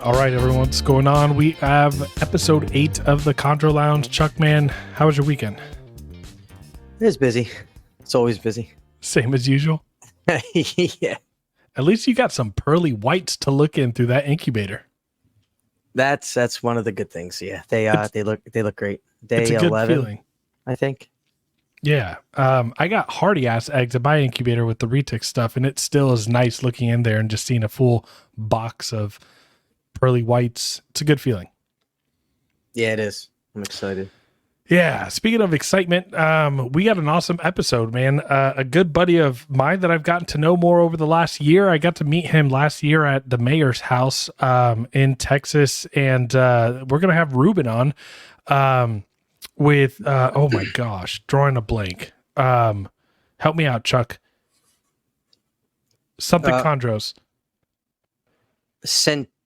All right, everyone, what's going on? We have episode 8 of the Chondro Lounge. Chuck, man, how was your weekend? It was busy. It's always busy. Same as usual? Yeah. At least you got some pearly whites to look in through that incubator. That's one of the good things. Yeah, they look great. Day It's a good 11, feeling. I think. Yeah. I got hardy ass eggs at my incubator with the retic stuff, and it still is nice looking in there and just seeing a full box of pearly whites. It's a good feeling. Yeah, it is. I'm excited. Yeah. Speaking of excitement, we got an awesome episode, man. A good buddy of mine that I've gotten to know more over the last year. I got to meet him last year at the mayor's house in Texas, and we're going to have Ruben on with, oh my gosh, drawing a blank. Help me out, Chuck. Something chondros.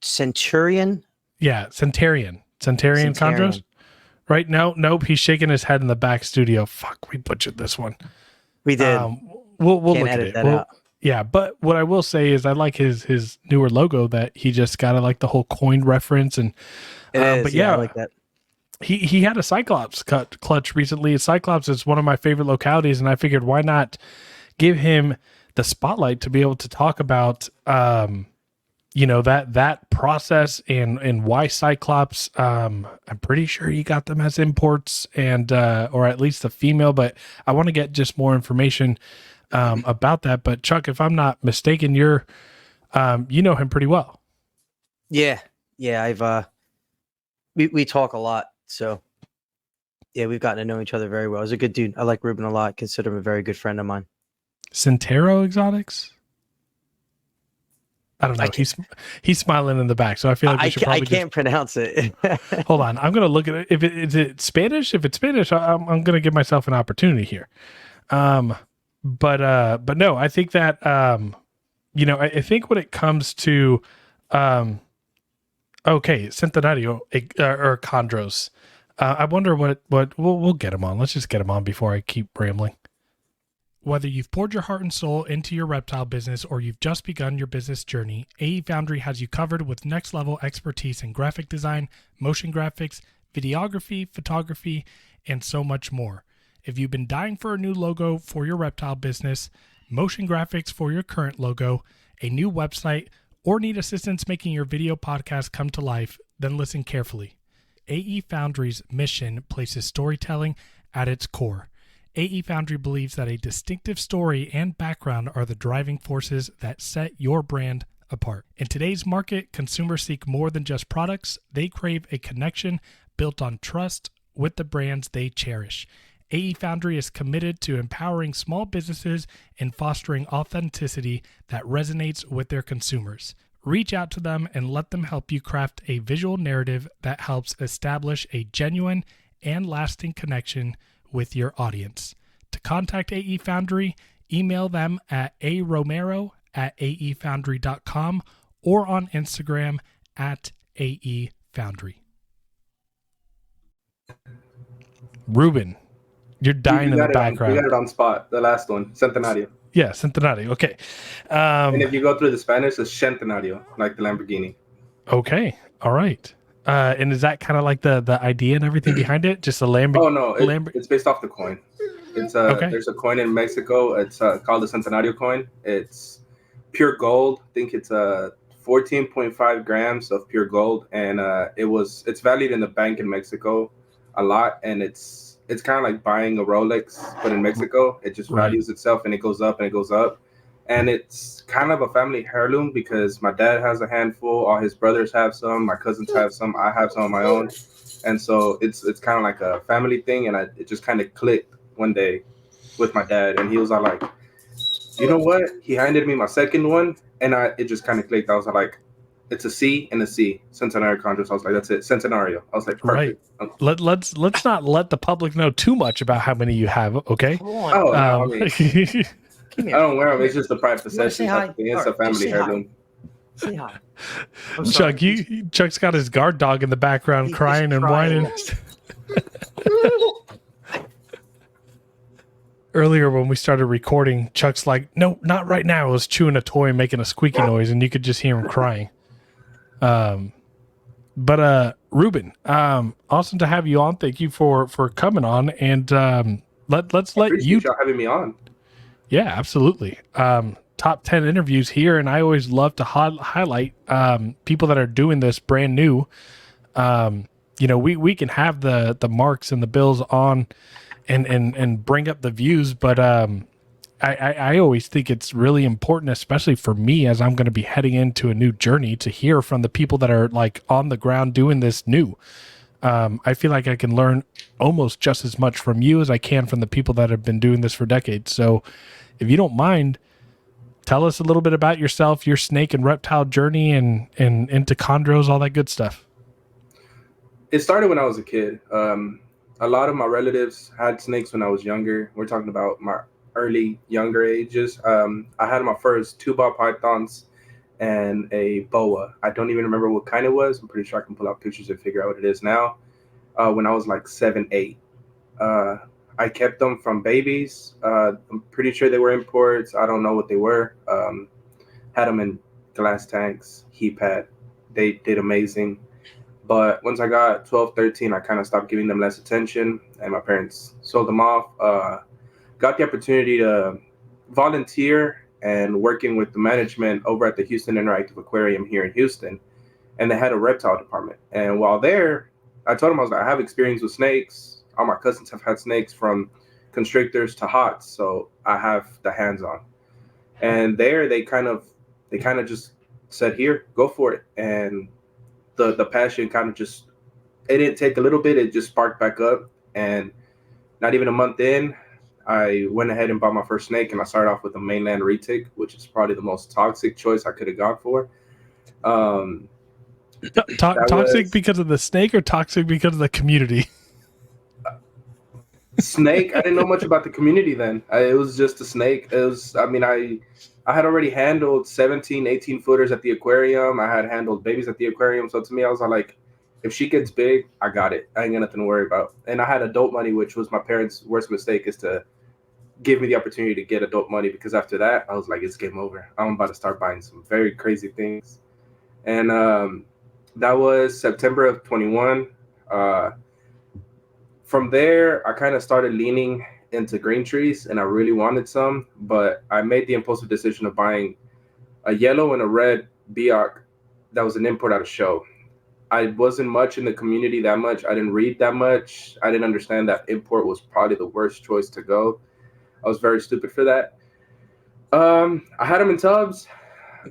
Centurion? Yeah, Centenarian chondros. Right? Nope. He's shaking his head in the back studio. Fuck, we butchered this one. We did. We'll look at it. Out. Yeah, but what I will say is I like his newer logo that he just got. I like the whole coin reference and. But yeah, I like that. He had a Cyclops clutch recently. Cyclops is one of my favorite localities, and I figured why not give him the spotlight to be able to talk about that process and why Cyclops. I'm pretty sure he got them as imports and or at least the female, but I want to get just more information about that. But Chuck, if I'm not mistaken, you're you know him pretty well. Yeah. I've we talk a lot, so yeah, we've gotten to know each other very well. He's a good dude. I like Ruben a lot. Consider him a very good friend of mine. Centenario Exotics. I don't know. He's smiling in the back, so I feel like we should probably I can't pronounce it. Hold on, I'm gonna look at it. Is it Spanish? If it's Spanish, I'm gonna give myself an opportunity here. But no, I think that I think when it comes to Centenario or Chondros, I wonder what we'll get him on. Let's just get him on before I keep rambling. Whether you've poured your heart and soul into your reptile business or you've just begun your business journey, AE Foundry has you covered with next-level expertise in graphic design, motion graphics, videography, photography, and so much more. If you've been dying for a new logo for your reptile business, motion graphics for your current logo, a new website, or need assistance making your video podcast come to life, then listen carefully. AE Foundry's mission places storytelling at its core. AE Foundry believes that a distinctive story and background are the driving forces that set your brand apart. In today's market, consumers seek more than just products. They crave a connection built on trust with the brands they cherish. AE Foundry is committed to empowering small businesses and fostering authenticity that resonates with their consumers. Reach out to them and let them help you craft a visual narrative that helps establish a genuine and lasting connection with your audience. To contact AE Foundry, email them at aromero@aefoundry.com or on Instagram @AE Foundry. Ruben, you're dying in the background. We got it on spot, the last one, Centenario. Yeah, Centenario. Okay. And if you go through the Spanish, it's Centenario, like the Lamborghini. Okay. All right. And is that kind of like the idea and everything behind it? Just a Lamborghini? Oh, no. It's based off the coin. It's okay. There's a coin in Mexico. It's called the Centenario coin. It's pure gold. I think it's 14.5 grams of pure gold. And it's valued in the bank in Mexico a lot. And it's kind of like buying a Rolex, but in Mexico, it just values itself and it goes up and it goes up. And it's kind of a family heirloom because my dad has a handful, all his brothers have some, my cousins have some, I have some of my own. And so it's kind of like a family thing. And it just kind of clicked one day with my dad. And he was like, you know what? He handed me my second one and it just kind of clicked. I was like, it's a C and a C. Centenario Chondros. I was like, that's it. Centenario. I was like, Right. perfect. Let's not let the public know too much about how many you have. Okay. Come on. Oh no, I mean, Come I here. don't wear them. It's just the pride You wanna say possession hi? type of thing. It's All a right, just family say hi. heirloom. Say hi. I'm sorry. Chuck's got his guard dog in the background He's crying and crying. whining. Earlier when we started recording, Chuck's like, "No, not right now." I was chewing a toy, making a squeaky noise, and you could just hear him crying. But Ruben, awesome to have you on. Thank you for coming on, and let's let you. Appreciate y'all having me on. Yeah, absolutely. Top 10 interviews here, and I always love to highlight people that are doing this brand new. We can have the Marks and the Bills on and bring up the views, but I always think it's really important, especially for me as I'm going to be heading into a new journey, to hear from the people that are like on the ground doing this new. I feel like I can learn almost just as much from you as I can from the people that have been doing this for decades. So if you don't mind, tell us a little bit about yourself, your snake and reptile journey, and into chondros, all that good stuff. It started when I was a kid. A lot of my relatives had snakes when I was younger. We're talking about my younger ages. I had my first 2-ball pythons and a boa. I don't even remember what kind it was. I'm pretty sure I can pull out pictures and figure out what it is now. When I was like 7, 8. I kept them from babies. I'm pretty sure they were imports. I don't know what they were. Had them in glass tanks, heat pad. They did amazing. But once I got 12, 13, I kind of stopped giving them less attention, and my parents sold them off. Got the opportunity to volunteer and working with the management over at the Houston Interactive Aquarium here in Houston, and they had a reptile department. And while there, I told them, I was like, I have experience with snakes. All my cousins have had snakes, from constrictors to hots, so I have the hands-on. And there, they kind of just said, "Here, go for it." And the passion kind of just, it didn't take a little bit, it just sparked back up. And not even a month in, I went ahead and bought my first snake, and I started off with a mainland retic, which is probably the most toxic choice I could have gone for. Toxic because of the snake, or toxic because of the community? Snake, I didn't know much about the community then. It was just a snake. I had already handled 17, 18 footers at the aquarium. I had handled babies at the aquarium. So to me, I was like, if she gets big, I got it. I ain't got nothing to worry about. And I had adult money, which was my parents' worst mistake, is to give me the opportunity to get adult money, because after that, I was like, it's game over. I'm about to start buying some very crazy things. And that was September of 21. From there, I kind of started leaning into green trees, and I really wanted some, but I made the impulsive decision of buying a yellow and a red Biak that was an import out of show. I wasn't much in the community that much. I didn't read that much. I didn't understand that import was probably the worst choice to go. I was very stupid for that. I had them in tubs.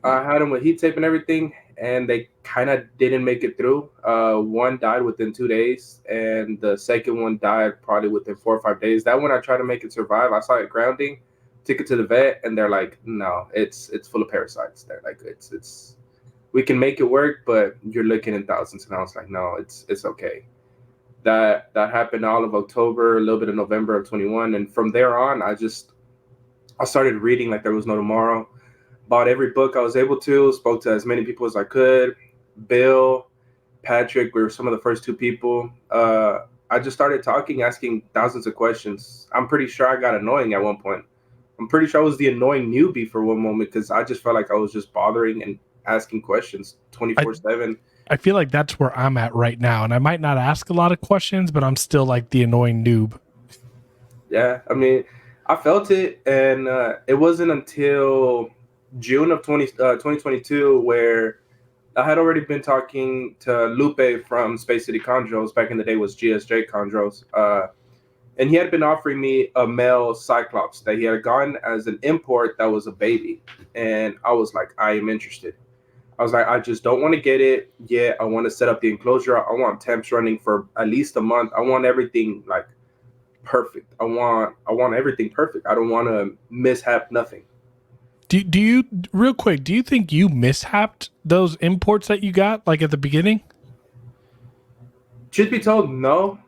I had them with heat tape and everything, and they kind of didn't make it through. One died within 2 days, and the second one died probably within 4 or 5 days. That one, I tried to make it survive. I saw it grounding, took it to the vet, and they're like, no, it's full of parasites. They're like, it's we can make it work, but you're looking in thousands. And I was like, no, it's okay. That happened all of October, a little bit of November of 21, and from there on, I started reading like there was no tomorrow. Bought every book I was able to, spoke to as many people as I could. Bill, Patrick, we were some of the first 2 people. I just started talking, asking thousands of questions. I'm pretty sure I got annoying at one point. I'm pretty sure I was the annoying newbie for one moment, because I just felt like I was just bothering and asking questions 24/7. I feel like that's where I'm at right now, and I might not ask a lot of questions, but I'm still like the annoying noob. Yeah, I mean, I felt it, and it wasn't until June of 2022 where I had already been talking to Lupe from Space City Chondros. Back in the day was GSJ Chondros. And he had been offering me a male Cyclops that he had gotten as an import that was a baby. And I was like, I am interested. I was like, I just don't want to get it yet. I want to set up the enclosure. I want temps running for at least a month. I want everything like perfect. I want everything perfect. I don't want to mishap nothing. Do you real quick? Do you think you mishapped those imports that you got like at the beginning? Truth be told, no.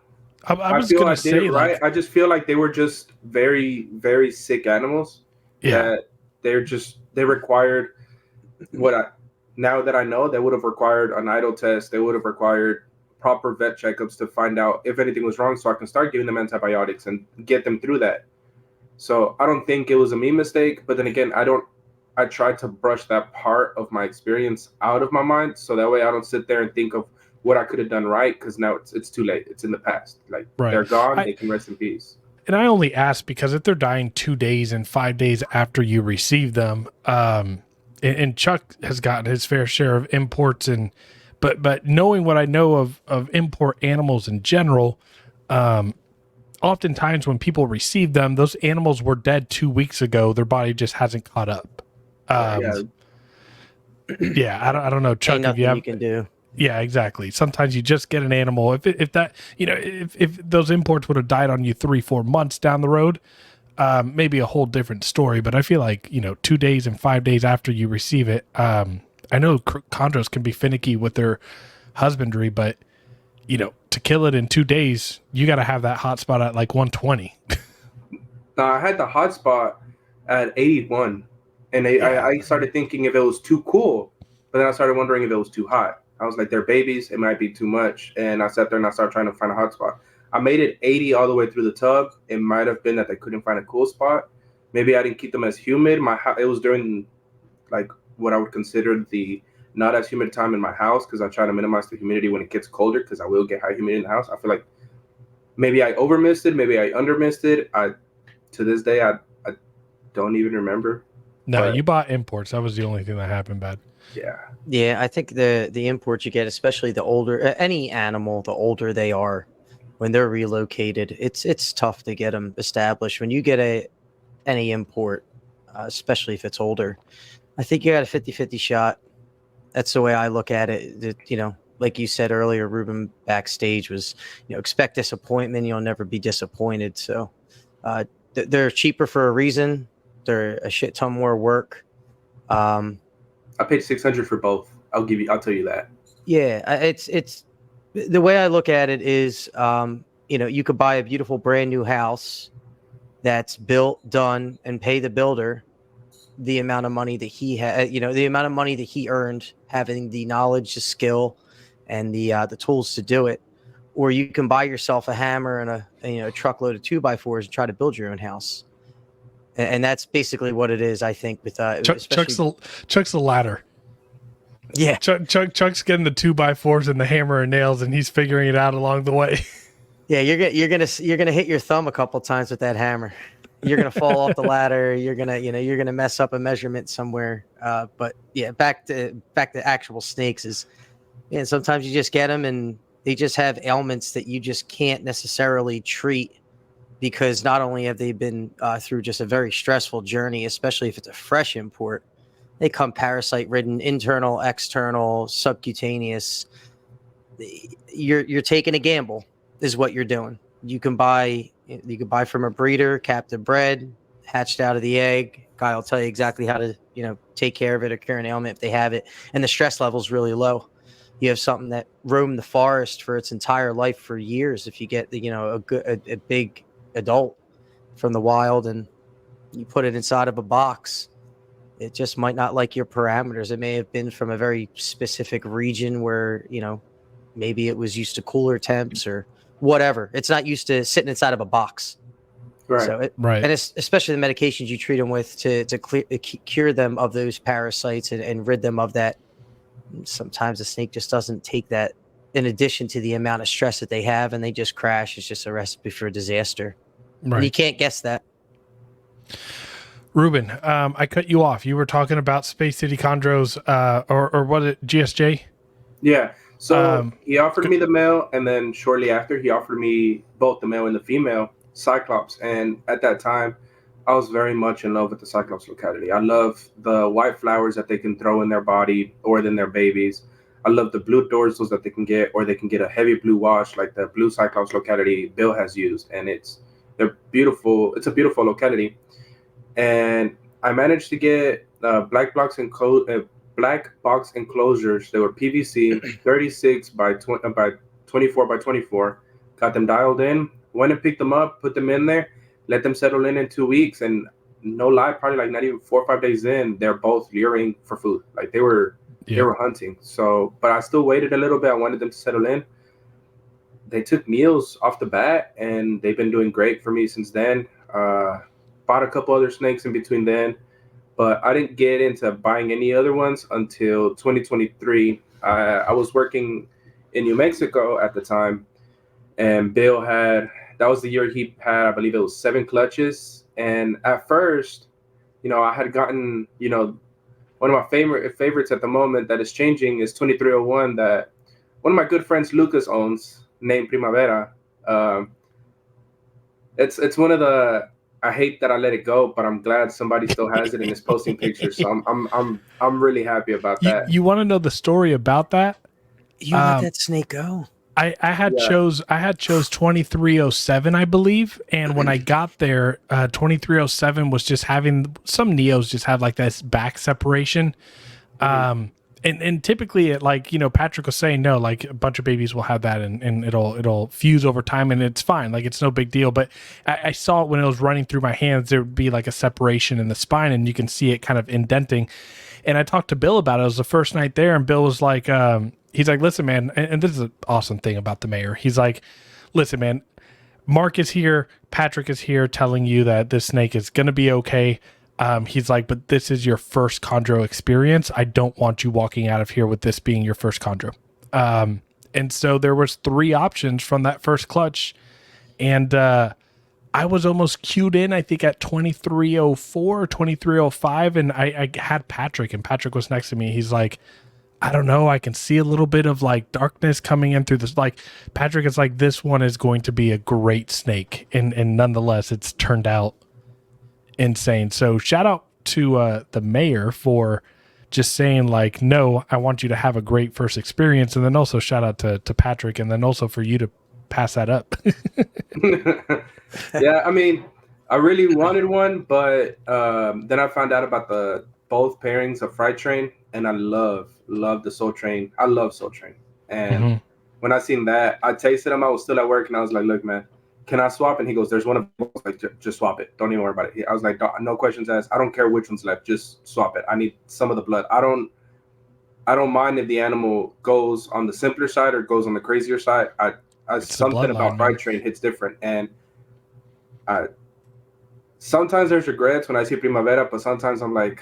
I I was feel gonna I did it say right. like, I just feel like they were just very, very sick animals yeah, that they required what I now that I know they would have required an idle test. They would have required proper vet checkups to find out if anything was wrong, so I can start giving them antibiotics and get them through that. So I don't think it was a me mistake, but then again, I tried to brush that part of my experience out of my mind, so that way I don't sit there and think of what I could have done right, because now it's too late. It's in the past. Like right. they're gone. They can rest in peace. And I only ask because if they're dying 2 days and 5 days after you receive them, and Chuck has gotten his fair share of imports, but knowing what I know of import animals in general, oftentimes when people receive them, those animals were dead 2 weeks ago. Their body just hasn't caught up. Yeah, Yeah, I don't know, Chuck. Ain't If you nothing have, you can do. yeah, exactly. Sometimes you just get an animal. If that, if those imports would have died on you 3-4 months down the road, maybe a whole different story. But I feel like 2 days and 5 days after you receive it, I know chondros can be finicky with their husbandry, but to kill it in 2 days, you got to have that hot spot at like 120. now I had the hot spot at 81, and I started thinking if it was too cool, but then I started wondering if it was too hot. I was like, they're babies, it might be too much, and I sat there and I started trying to find a hot spot. I made it 80 all the way through the tub. It might have been that they couldn't find a cool spot. Maybe I didn't keep them as humid. It was during like what I would consider the not as humid time in my house, because I try to minimize the humidity when it gets colder, because I will get high humidity in the house. I feel like maybe I over missed it, maybe I under missed it. To this day I don't even remember. No, But you bought imports. That was the only thing that happened bad. yeah, Yeah, I think the imports you get, especially the older any animal, the older they are, when they're relocated, it's tough to get them established. When you get any import, especially if it's older, I think you got a 50-50 shot. That's the way I look at it. Like you said earlier, Ruben backstage was, expect disappointment. You'll never be disappointed. So they're cheaper for a reason. They're a shit ton more work. I paid $600 for both. I'll tell you that. Yeah, it's the way I look at it is, you could buy a beautiful brand new house that's built, done, and pay the builder the amount of money that he had, the amount of money that he earned, having the knowledge, the skill, and the tools to do it. Or you can buy yourself a hammer and a truckload of 2x4s and try to build your own house. And that's basically what it is, I think. With Chuck's the latter. Yeah, Chuck's getting the 2x4s and the hammer and nails, and he's figuring it out along the way. yeah, you're gonna hit your thumb a couple times with that hammer. You're gonna fall off the ladder. You're gonna mess up a measurement somewhere. But yeah, back to actual snakes is, sometimes you just get them and they just have ailments that you just can't necessarily treat, because not only have they been through just a very stressful journey, especially if it's a fresh import, they come parasite ridden, internal, external, subcutaneous. You're taking a gamble is what you're doing. You can buy from a breeder, captive bred, hatched out of the egg. Guy will tell you exactly how to, take care of it or cure an ailment if they have it. And the stress level is really low. You have something that roamed the forest for its entire life for years. If you get a big adult from the wild and you put it inside of a box, it just might not like your parameters. It may have been from a very specific region where, maybe it was used to cooler temps or whatever. It's not used to sitting inside of a box. Right. So Right. And it's especially the medications you treat them with to cure them of those parasites and rid them of that. Sometimes the snake just doesn't take that, in addition to the amount of stress that they have, and they just crash. It's just a recipe for a disaster. Right. And you can't guess that. Ruben, I cut you off. You were talking about Space City Chondros, or what it GSJ? Yeah. So he offered me the male, and then shortly after, he offered me both the male and the female Cyclops. And at that time, I was very much in love with the Cyclops Locality. I love the white flowers that they can throw in their body or in their babies. I love the blue dorsals that they can get, or they can get a heavy blue wash like the blue Cyclops Locality Bill has used. And they're beautiful. It's a beautiful locality. And I managed to get black box enclosures. They were PVC, 36 by 24 by 24. Got them dialed in. Went and picked them up, put them in there, let them settle in 2 weeks, and no lie, probably like not even 4 or 5 days in, they're both luring for food. Like they were hunting. So, but I still waited a little bit. I wanted them to settle in. They took meals off the bat, and they've been doing great for me since then. Bought a couple other snakes in between then, but I didn't get into buying any other ones until 2023. I was working in New Mexico at the time, and Bill that was the year he had, I believe it was 7 clutches. And at first, I had gotten, one of my favorites at the moment that is changing is 2301 that one of my good friends, Lucas, owns, named Primavera. It's one of the, I hate that I let it go, but I'm glad somebody still has it and is posting pictures. So I'm really happy about that. You want to know the story about that? You let that snake go? I had chose 2307, I believe, and when I got there, 2307 was just having some Neos just have like this back separation, and typically it, like, Patrick was saying, no, like a bunch of babies will have that, and it'll fuse over time, and it's fine, like it's no big deal. But I saw it when it was running through my hands, there would be like a separation in the spine, and you can see it kind of indenting. And I talked to Bill about it. It was the first night there, and Bill was like, he's like, listen, man, and this is an awesome thing about the mayor. He's like, listen, man, Mark is here, Patrick is here telling you that this snake is going to be okay. He's like, but this is your first chondro experience. I don't want you walking out of here with this being your first chondro. And so there was 3 options from that first clutch. And I was almost queued in, I think, at 2304 or 2305. And I had Patrick, and Patrick was next to me. He's like, I don't know, I can see a little bit of like darkness coming in through this. Like, Patrick is like, this one is going to be a great snake. And nonetheless, it's turned out insane. So shout out to the mayor for just saying like, no, I want you to have a great first experience. And then also shout out to Patrick, and then also for you to pass that up. Yeah, I mean, I really wanted one, but then I found out about both pairings of Fright Train, and I love the Soul Train. I love Soul Train. And when I seen that, I tasted them. I was still at work, and I was like, look, man, can I swap? And he goes, there's one of them. I was like, just swap it. Don't even worry about it. I was like, no questions asked. I don't care which one's left. Just swap it. I need some of the blood. I don't mind if the animal goes on the simpler side or goes on the crazier side. Something about Fright Train hits different. And sometimes there's regrets when I see Primavera, but sometimes I'm like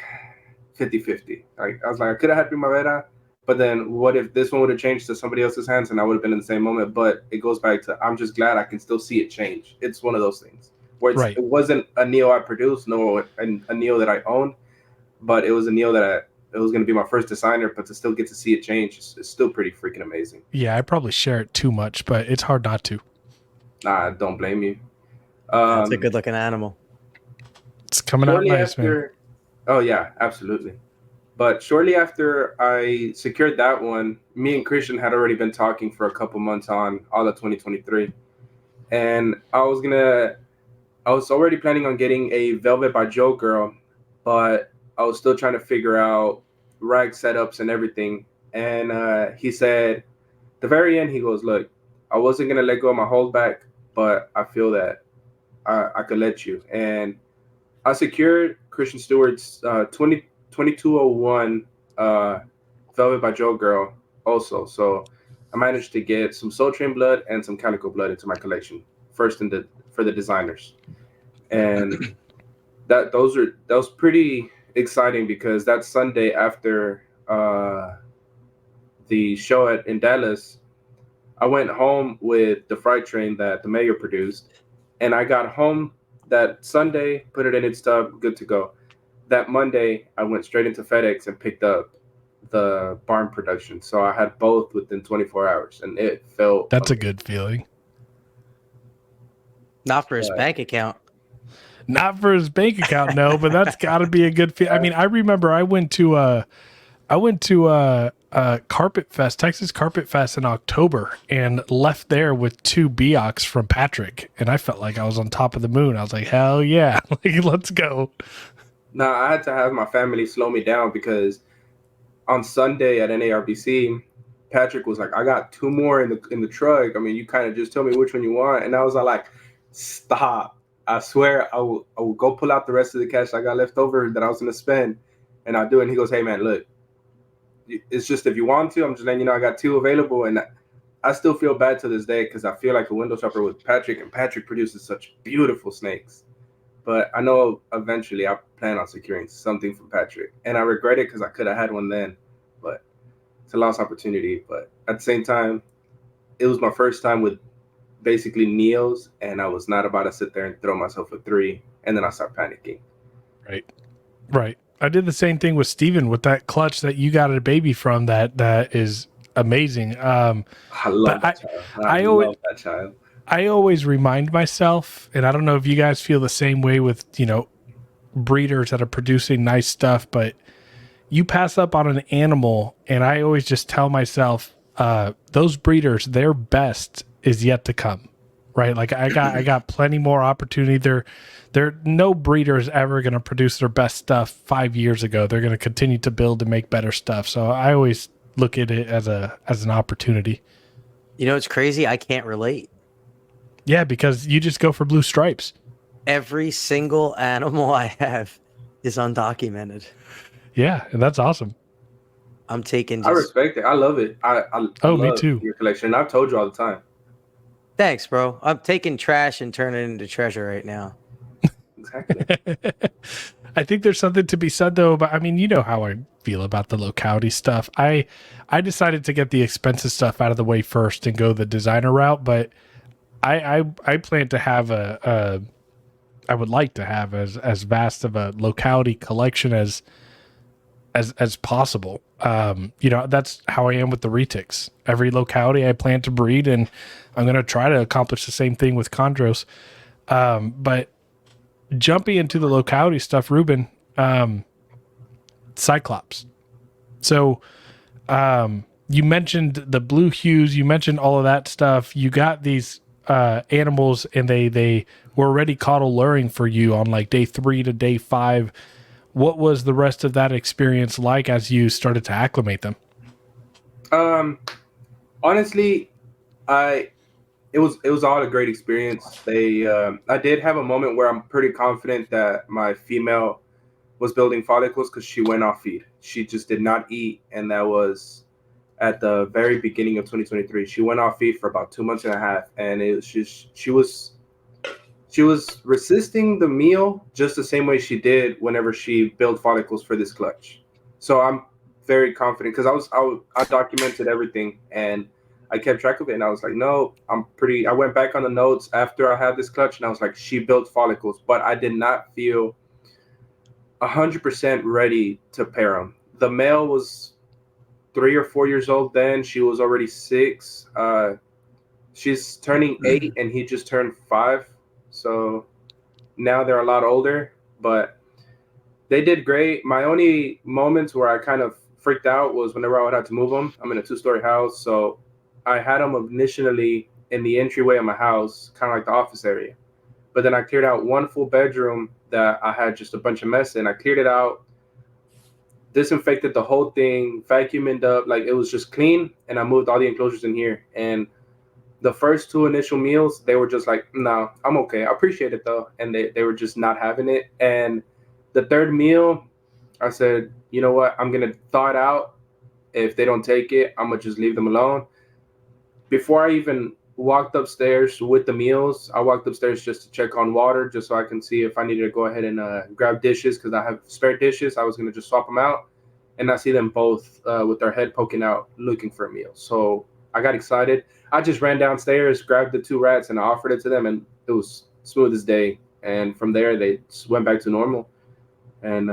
50-50. I was like, I could have had Primavera, but then what if this one would have changed to somebody else's hands and I would have been in the same moment? But it goes back to, I'm just glad I can still see it change. It's one of those things where it wasn't a Neo I produced, nor a Neo that I owned, but it was a Neo that it was going to be my first designer, but to still get to see it change is still pretty freaking amazing. Yeah, I probably share it too much, but it's hard not to. Nah, don't blame you. It's a good looking animal. It's coming out nice, man. Oh yeah, absolutely. But shortly after I secured that one, me and Christian had already been talking for a couple months on all of 2023. And I was already planning on getting a Velvet by Joe girl, but I was still trying to figure out rag setups and everything. And he said, the very end, he goes, look, I wasn't going to let go of my holdback, but I feel that I could let you. And I secured Christian Stewart's 2201 Velvet by Joe girl also. So I managed to get some Soul Train blood and some Calico blood into my collection, first for the designers. And that was pretty exciting because that Sunday after the show in Dallas, I went home with the Fright Train that the mayor produced, and I got home that Sunday, put it in its tub, good to go. That Monday, I went straight into FedEx and picked up the barn production. So I had both within 24 hours, and it felt... That's amazing. A good feeling. Not for his bank account. Not for his bank account, no, but that's got to be a good feeling. I mean, I remember I went to Carpet Fest, Texas Carpet Fest in October, and left there with 2 Beox from Patrick, and I felt like I was on top of the moon. I was like, hell yeah, like, let's go. Now I had to have my family slow me down because on Sunday at NARBC, Patrick was like, "I got two more in the truck. I mean, you kind of just tell me which one you want." And I was like, "Stop! I swear I will go pull out the rest of the cash I got left over that I was gonna spend, and I'll do it." And he goes, "Hey man, look, it's just if you want to, I'm just letting you know I got two available." And I still feel bad to this day because I feel like a window shopper with Patrick, and Patrick produces such beautiful snakes. But I know eventually I plan on securing something from Patrick, and I regret it because I could have had one then, but it's a lost opportunity. But at the same time, it was my first time with basically Neos, and I was not about to sit there and throw myself a three, and then I start panicking. Right. Right. I did the same thing with Steven with that clutch that you got a baby from that is amazing. I love But that child. I I always love that child. I always remind myself, and I don't know if you guys feel the same way with, breeders that are producing nice stuff, but you pass up on an animal, and I always just tell myself, those breeders, their best is yet to come. Right? Like I got plenty more opportunity. There no breeder is ever going to produce their best stuff 5 years ago. They're going to continue to build and make better stuff. So I always look at it as an opportunity. You know, it's crazy. I can't relate. Yeah, because you just go for blue stripes. Every single animal I have is undocumented. Yeah, and that's awesome. I'm taking I just respect it. I love it. I Oh, me love too. your collection. I've told you all the time. thanks, bro. I'm taking trash and turning it into treasure right now. Exactly. I think there's something to be said though, but I mean, you know how I feel about the locality stuff. I decided to get the expensive stuff out of the way first and go the designer route, but I plan to have I would like to have as vast of a locality collection as possible. That's how I am with the retics. Every locality I plan to breed, and I'm going to try to accomplish the same thing with chondros. But jumping into the locality stuff, Ruben, Cyclops. So you mentioned the blue hues, you mentioned all of that stuff. You got these animals, and they were already caught alluring for you on like day 3 to day 5. What was the rest of that experience like as you started to acclimate them? Honestly, it was all a great experience. I did have a moment where I'm pretty confident that my female was building follicles because she went off feed. She just did not eat, and that was at the very beginning of 2023. She went off feed for about 2 months and a half, and it was just she was resisting the meal just the same way she did whenever she built follicles for this clutch. So I'm very confident because I documented everything and I kept track of it, and I was like, no, I went back on the notes after I had this clutch, and I was like, she built follicles, but I did not feel 100% ready to pair them. The male was 3 or 4 years old then. She was already 6. She's turning 8, and he just turned 5. So now they're a lot older, but they did great. My only moments where I kind of freaked out was whenever I would have to move them. I'm in a 2-story house, so I had them initially in the entryway of my house, kind of like the office area. But then I cleared out one full bedroom that I had just a bunch of mess in. I cleared it out, disinfected the whole thing, vacuumed up, like it was just clean, and I moved all the enclosures in here. And the first 2 initial meals, they were just like, no, I'm okay. I appreciate it though. And they were just not having it. And the third meal, I said, you know what? I'm going to thaw it out. If they don't take it, I'm going to just leave them alone. Before I even walked upstairs with the meals, I walked upstairs just to check on water, just so I can see if I needed to go ahead and grab dishes, because I have spare dishes. I was going to just swap them out. And I see them both with their head poking out looking for a meal. So I got excited. I just ran downstairs, grabbed the 2 rats, and I offered it to them, and it was smooth as day. And from there, they went back to normal. And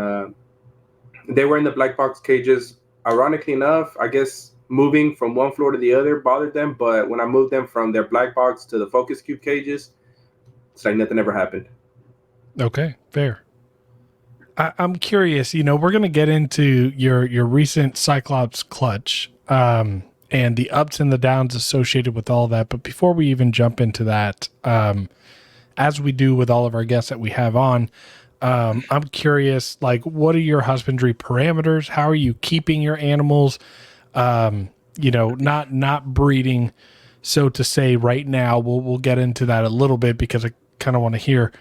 they were in the black box cages. Ironically enough, I guess moving from one floor to the other bothered them, but when I moved them from their black box to the focus cube cages, it's like nothing ever happened. Okay, fair. I'm curious, we're going to get into your recent Cyclops clutch, and the ups and the downs associated with all that. But before we even jump into that, as we do with all of our guests that we have on, I'm curious, like, what are your husbandry parameters? How are you keeping your animals? Not breeding, so to say, right now. We'll get into that a little bit because I kind of want to hear,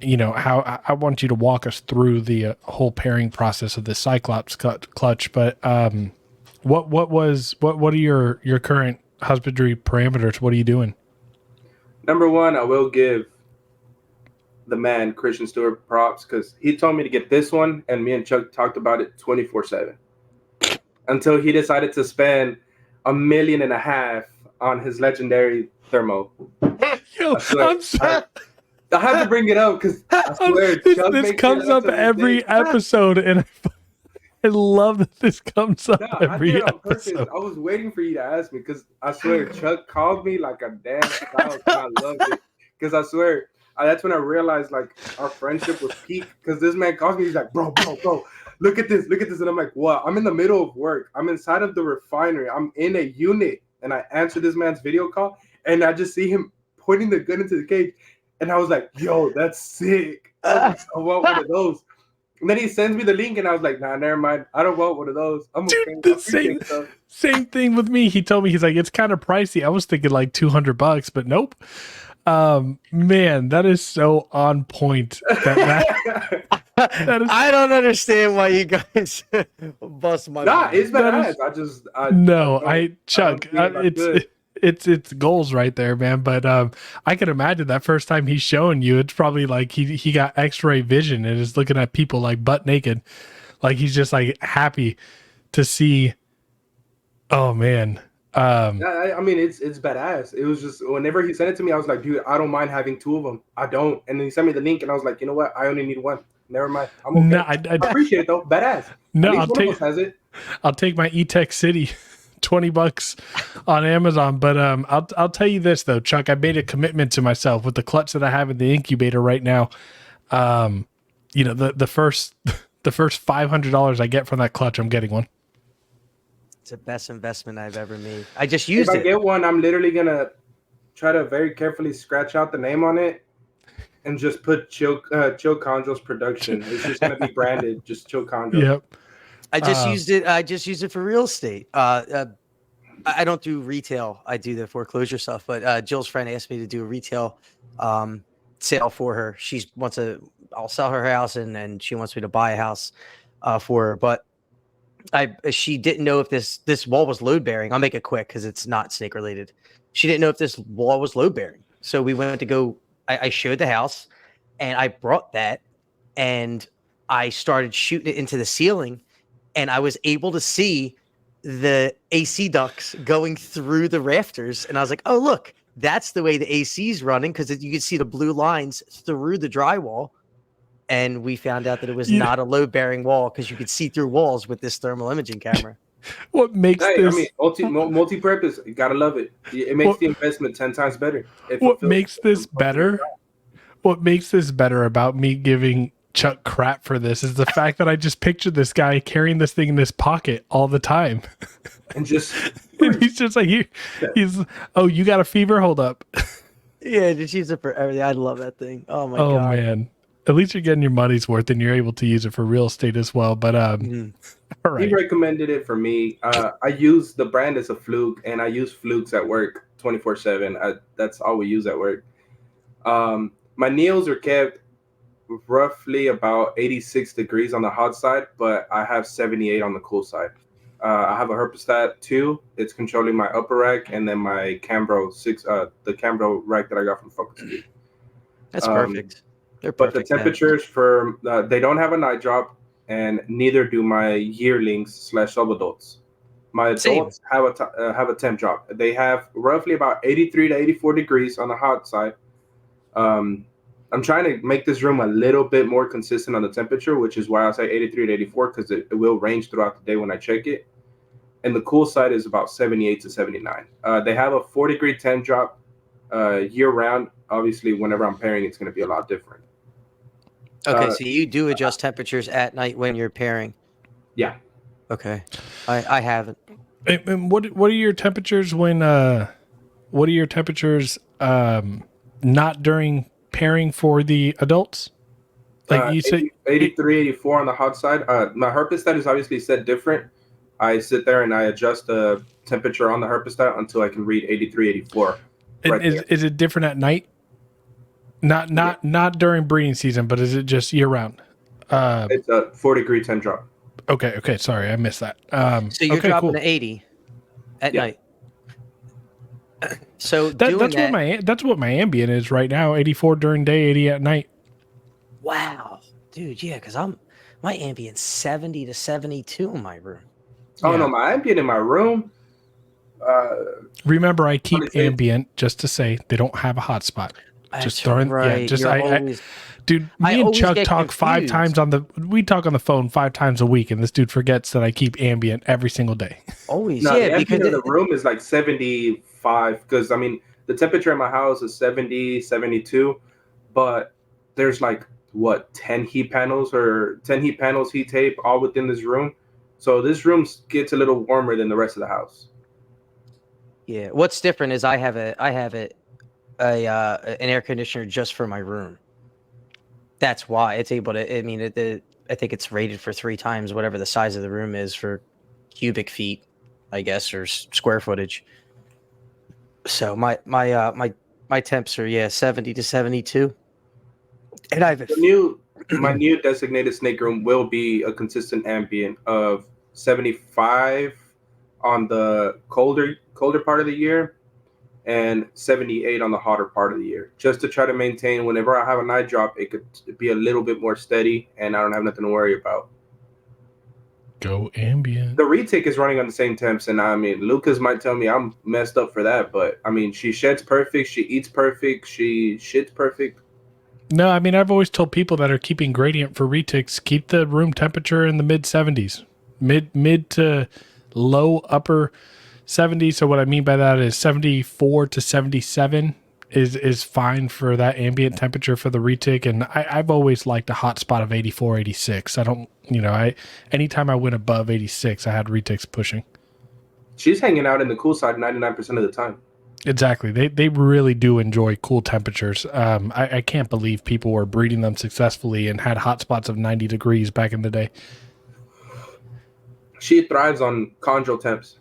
how I want you to walk us through the whole pairing process of the Cyclops clutch. But what are your current husbandry parameters? What are you doing? Number one, I will give the man Christian Stewart props because he told me to get this one, and me and Chuck talked about it 24/7 until he decided to spend $1.5 million on his legendary thermo. Yo, I swear, I'm sorry. I have to bring it up because I swear Chuck this makes comes it up to this every day. episode, and I love that this comes up No, I every did it on purpose. episode. I was waiting for you to ask me because I swear Chuck called me like a damn child, and I loved it because I swear that's when I realized like our friendship was peak because this man calls me. He's like, bro, look at this, and I'm like, what? I'm in the middle of work. I'm inside of the refinery. I'm in a unit, and I answer this man's video call, and I just see him pointing the gun into the cage, and I was like, yo, that's sick. I want one of those. And then he sends me the link, and I was like, nah, never mind. I don't want one of those. I'm Dude, okay. the same thing with me. He told me, he's like, it's kind of pricey. I was thinking like $200, but nope. Man, that is so on point. That is, I don't understand why you guys bust my. Nah, mind. it's badass. Chuck, it's goals right there, man. But I can imagine that first time he's showing you, it's probably like he got X-ray vision and is looking at people like butt naked, like he's just like happy to see. Oh man. I mean, it's badass. It was just whenever he sent it to me, I was like, dude, I don't mind having two of them. I don't. And then he sent me the link, and I was like, you know what? I only need one. Never mind. I'm okay. No, I appreciate it though. Badass. No, At least one of us has it. I'll take my E-Tech City, $20 on Amazon. But I'll tell you this though, Chuck. I made a commitment to myself with the clutch that I have in the incubator right now. The first $500 I get from that clutch, I'm getting one. It's the best investment I've ever made. I just used it. If I get one, I'm literally gonna try to very carefully scratch out the name on it and just put Chill Chondros Production. It's just gonna be branded just Chill Chondros. Yep. I just used it. I just used it for real estate. I don't do retail. I do the foreclosure stuff. But Jill's friend asked me to do a retail sale for her. I'll sell her house, and she wants me to buy a house for her. But she didn't know if this wall was load bearing. I'll make it quick because it's not snake related. She didn't know if this wall was load bearing. So we went to go. I showed the house, and I brought that, and I started shooting it into the ceiling, and I was able to see the AC ducts going through the rafters. And I was like, oh, look, that's the way the AC is running, because you can see the blue lines through the drywall. And we found out that it was not a load-bearing wall because you could see through walls with this thermal imaging camera. What makes this? I mean, multi-purpose. You gotta love it. It makes the investment 10 times better. What makes this better? What makes this better about me giving Chuck crap for this is the fact that I just pictured this guy carrying this thing in his pocket all the time, and and he's just like, oh, you got a fever? Hold up. Yeah, just use it for everything. I love that thing. Oh my god. Oh man. At least you're getting your money's worth, and you're able to use it for real estate as well. But all right. He recommended it for me. I use the brand as a Fluke, and I use Flukes at work 24/7. That's all we use at work. My nails are kept roughly about 86 degrees on the hot side, but I have 78 on the cool side. I have a Herpostat 2. It's controlling my upper rack, and then my Cambro 6, the Cambro rack that I got from Focus Speed. That's perfect. They're but perfect. The temperatures for they don't have a night drop, and neither do my yearlings / subadults. My adults have a temp drop. They have roughly about 83 to 84 degrees on the hot side. I'm trying to make this room a little bit more consistent on the temperature, which is why I say 83 to 84, because it will range throughout the day when I check it. And the cool side is about 78 to 79. They have a 4-degree temp drop year round. Obviously, whenever I'm pairing, it's going to be a lot different. Okay, so you do adjust temperatures at night when you're pairing. Yeah. Okay, I haven't. And what are your temperatures when? What are your temperatures not during pairing for the adults? Like you say, 83, 84 on the hot side. My herpostat is obviously set different. I sit there and I adjust the temperature on the herpostat until I can read 83, 84. Is it different at night? Not during breeding season, but is it just year round? It's a 4-degree temp drop. Okay. Sorry, I missed that. So you're dropping to 80 at night. So that's what my ambient is right now. 84 during day, 80 at night. Wow, dude, yeah, because my ambient's 70 to 72 in my room. Oh no, my ambient in my room. Remember, I keep ambient just to say they don't have a hotspot. Just throwing, right. Dude, me and Chuck talk confused. 5 times we talk on the phone 5 times a week, and this dude forgets that I keep ambient every single day. Always, no, yeah, because the room is like 75. Because I mean, the temperature in my house is 70, 72, but there's like 10 heat panels heat tape all within this room. So this room gets a little warmer than the rest of the house. Yeah, what's different is I have an air conditioner just for my room. That's why it's able to. I mean, I think it's rated for 3 times whatever the size of the room is for cubic feet, I guess, or square footage. So my temps are 70 to 72, and I have my new designated snake room will be a consistent ambient of 75 on the colder part of the year and 78 on the hotter part of the year, just to try to maintain whenever I have a night drop, it could be a little bit more steady and I don't have nothing to worry about. Go ambient. The retic is running on the same temps, and I mean, Lucas might tell me I'm messed up for that, but I mean, she sheds perfect, she eats perfect, she shits perfect. No, I mean, I've always told people that are keeping gradient for retics, keep the room temperature in the mid 70s, mid to low upper 70s. So what I mean by that is 74 to 77 is fine for that ambient temperature for the retic. And I've always liked a hot spot of 84, 86. I don't, anytime I went above 86, I had retics pushing. She's hanging out in the cool side 99% of the time. Exactly. They really do enjoy cool temperatures. I can't believe people were breeding them successfully and had hot spots of 90 degrees back in the day. She thrives on chondro temps.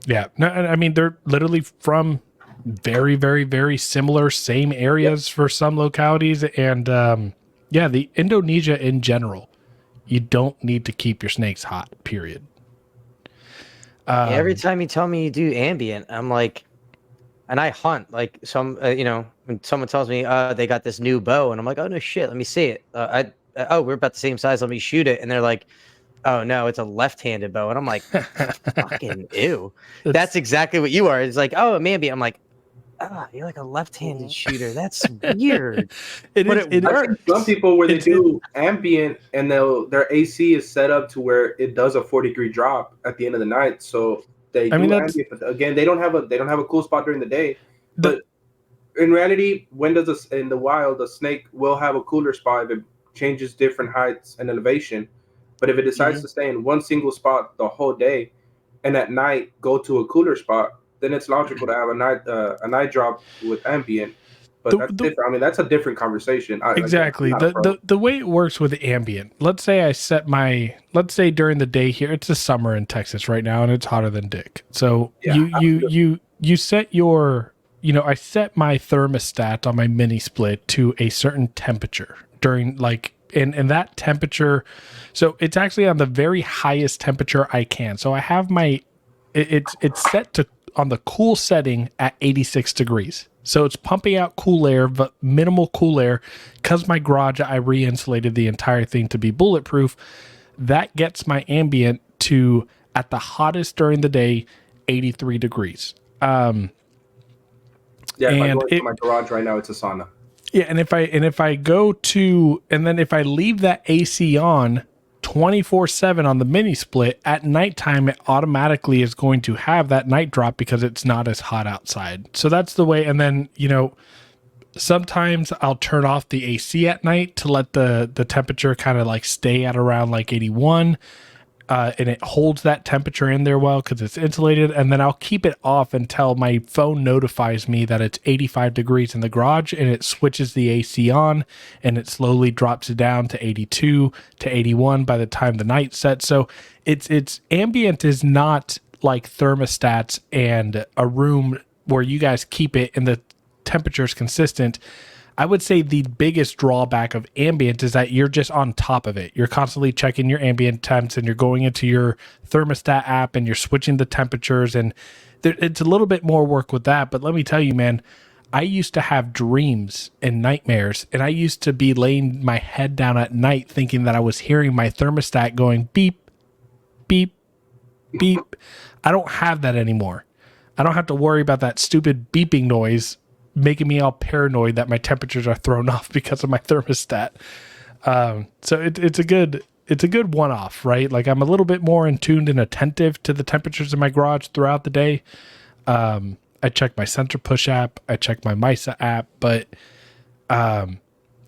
Yeah. No, I mean, they're literally from very, very, very similar, same areas for some localities. And the Indonesia in general, you don't need to keep your snakes hot, period. Every time you tell me you do ambient, I'm like, and I hunt like some, when someone tells me they got this new bow, and I'm like, oh no shit, let me see it. We're about the same size. Let me shoot it. And they're like, oh no, it's a left-handed bow. And I'm like, fucking ew. That's exactly what you are. It's like, oh, maybe. I'm like, you're like a left-handed shooter. That's weird. It works. Some people where they do ambient and their AC is set up to where it does a 4-degree drop at the end of the night. So they do ambient. But again, they don't have a cool spot during the day. But in reality, in the wild, a snake will have a cooler spot if it changes different heights and elevation. But if it decides to stay in one single spot the whole day, and at night go to a cooler spot, then it's logical to have a night drop with ambient. But that's different. I mean, that's a different conversation. Exactly. The way it works with ambient. Let's say during the day here, it's the summer in Texas right now, and it's hotter than dick. So you set your, I set my thermostat on my mini split to a certain temperature during and that temperature, so it's actually on the very highest temperature I can. So I have it's set to on the cool setting at 86 degrees. So it's pumping out cool air, but minimal cool air. Because my garage, I re-insulated the entire thing to be bulletproof. That gets my ambient to, at the hottest during the day, 83 degrees. If I go into my garage right now, it's a sauna. Yeah, and if I leave that AC on 24/7 on the mini split, at nighttime it automatically is going to have that night drop because it's not as hot outside. So that's the way. And then, sometimes I'll turn off the AC at night to let the temperature kind of stay at around 81. and it holds that temperature in there well because it's insulated. And then I'll keep it off until my phone notifies me that it's 85 degrees in the garage, and it switches the AC on, and it slowly drops it down to 82 to 81 by the time the night sets. So it's ambient is not like thermostats and a room where you guys keep it and the temperature is consistent. I would say the biggest drawback of ambient is that you're just on top of it. You're constantly checking your ambient temps, and you're going into your thermostat app and you're switching the temperatures, and it's a little bit more work with that. But let me tell you, man, I used to have dreams and nightmares, and I used to be laying my head down at night thinking that I was hearing my thermostat going beep, beep, beep. I don't have that anymore. I don't have to worry about that stupid beeping noise making me all paranoid that my temperatures are thrown off because of my thermostat. So it's a good one-off, right? Like, I'm a little bit more in tuned and attentive to the temperatures in my garage throughout the day. I check my sensor push app, I check my MISA app, but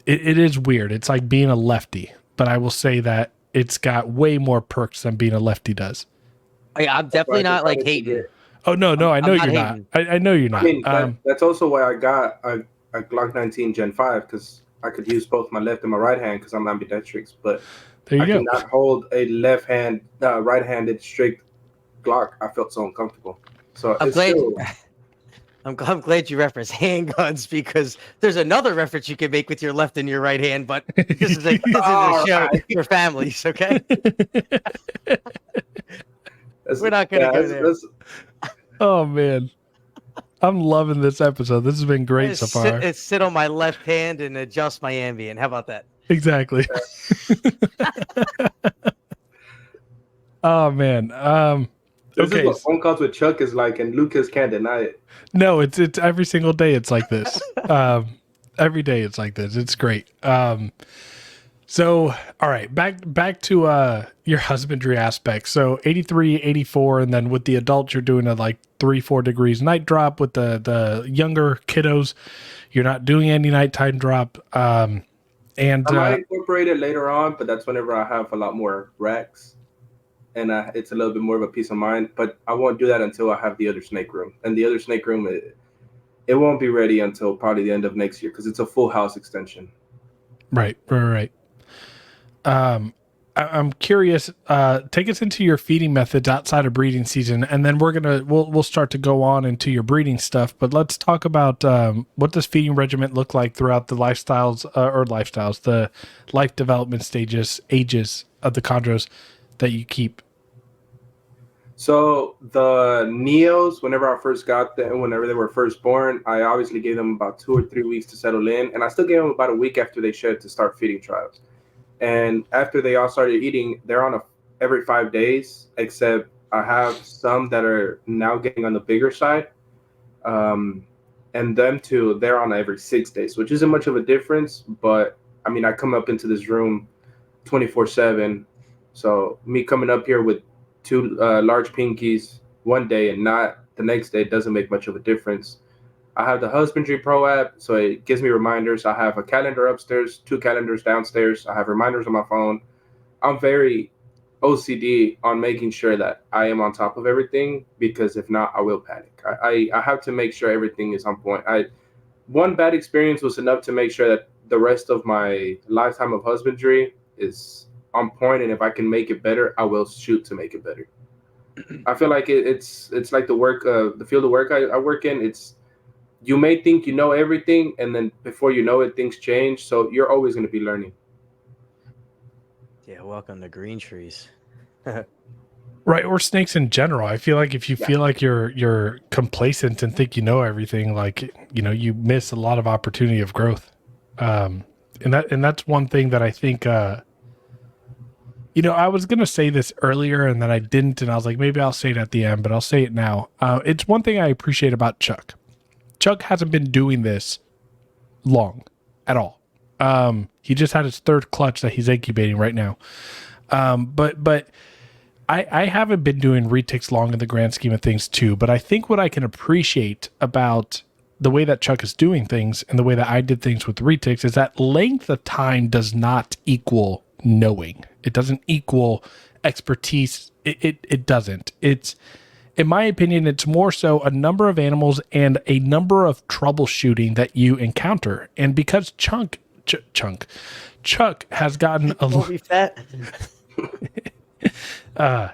it is weird. It's like being a lefty, but I will say that it's got way more perks than being a lefty does. I'm definitely not like hating. Oh, no, I know you're not. I know you're not. I mean, that's also why I got a Glock 19 Gen 5, because I could use both my left and my right hand because I'm ambidextrous. But there you I go. cannot hold a right-handed strict Glock. I felt so uncomfortable. So I'm glad you reference handguns, because there's another reference you can make with your left and your right hand, but this is a show for families, okay? We're not going to go there. Oh, man. I'm loving this episode. This has been great so far. Sit on my left hand and adjust my ambient. How about that? Exactly. Oh, man. Okay. What phone calls with Chuck is like, and Lucas can't deny it. No, it's every single day it's like this. Every day it's like this. It's great. So, all right, back to your husbandry aspect. So 83, 84, and then with the adults, you're doing a like 3-4 degrees night drop. With the younger kiddos, you're not doing any nighttime drop. And I might incorporate it later on, but that's whenever I have a lot more racks, and it's a little bit more of a peace of mind. But I won't do that until I have the other snake room. And the other snake room, it won't be ready until probably the end of next year, because it's a full house extension. Right. I'm curious, take us into your feeding methods outside of breeding season, and then we'll start to go on into your breeding stuff. But let's talk about what does feeding regimen look like throughout the the life development ages of the chondros that you keep. So the neos, whenever I first got them, whenever they were first born, I obviously gave them about 2 or 3 weeks to settle in, and I still gave them about a week after they shed to start feeding trials. And after they all started eating, they're on every 5 days, except I have some that are now getting on the bigger side. And them two, they're on every 6 days, which isn't much of a difference. But, I mean, I come up into this room 24/7. So me coming up here with 2 large pinkies one day and not the next day doesn't make much of a difference. I have the Husbandry Pro app, so it gives me reminders. I have a calendar upstairs, 2 calendars downstairs. I have reminders on my phone. I'm very OCD on making sure that I am on top of everything, because if not, I will panic. I have to make sure everything is on point. One bad experience was enough to make sure that the rest of my lifetime of husbandry is on point, and if I can make it better, I will shoot to make it better. I feel like it's like the field of work I work in. You may think you know everything, and then before you know it, things change. So you're always going to be learning. Yeah, welcome to green trees. Right, or snakes in general. I feel like if you feel like you're complacent and think you know everything, like, you know, you miss a lot of opportunity of growth. And that's one thing that I think. You know, I was going to say this earlier and then I didn't, and I was like, maybe I'll say it at the end, but I'll say it now. It's one thing I appreciate about Chuck. Chuck hasn't been doing this long at all. He just had his 3rd clutch that he's incubating right now. But I haven't been doing retics long in the grand scheme of things too. But I think what I can appreciate about the way that Chuck is doing things and the way that I did things with retics is that length of time does not equal knowing. It doesn't equal expertise. It doesn't. It's, in my opinion, it's more so a number of animals and a number of troubleshooting that you encounter. And because Chuck has gotten a Don't be fat.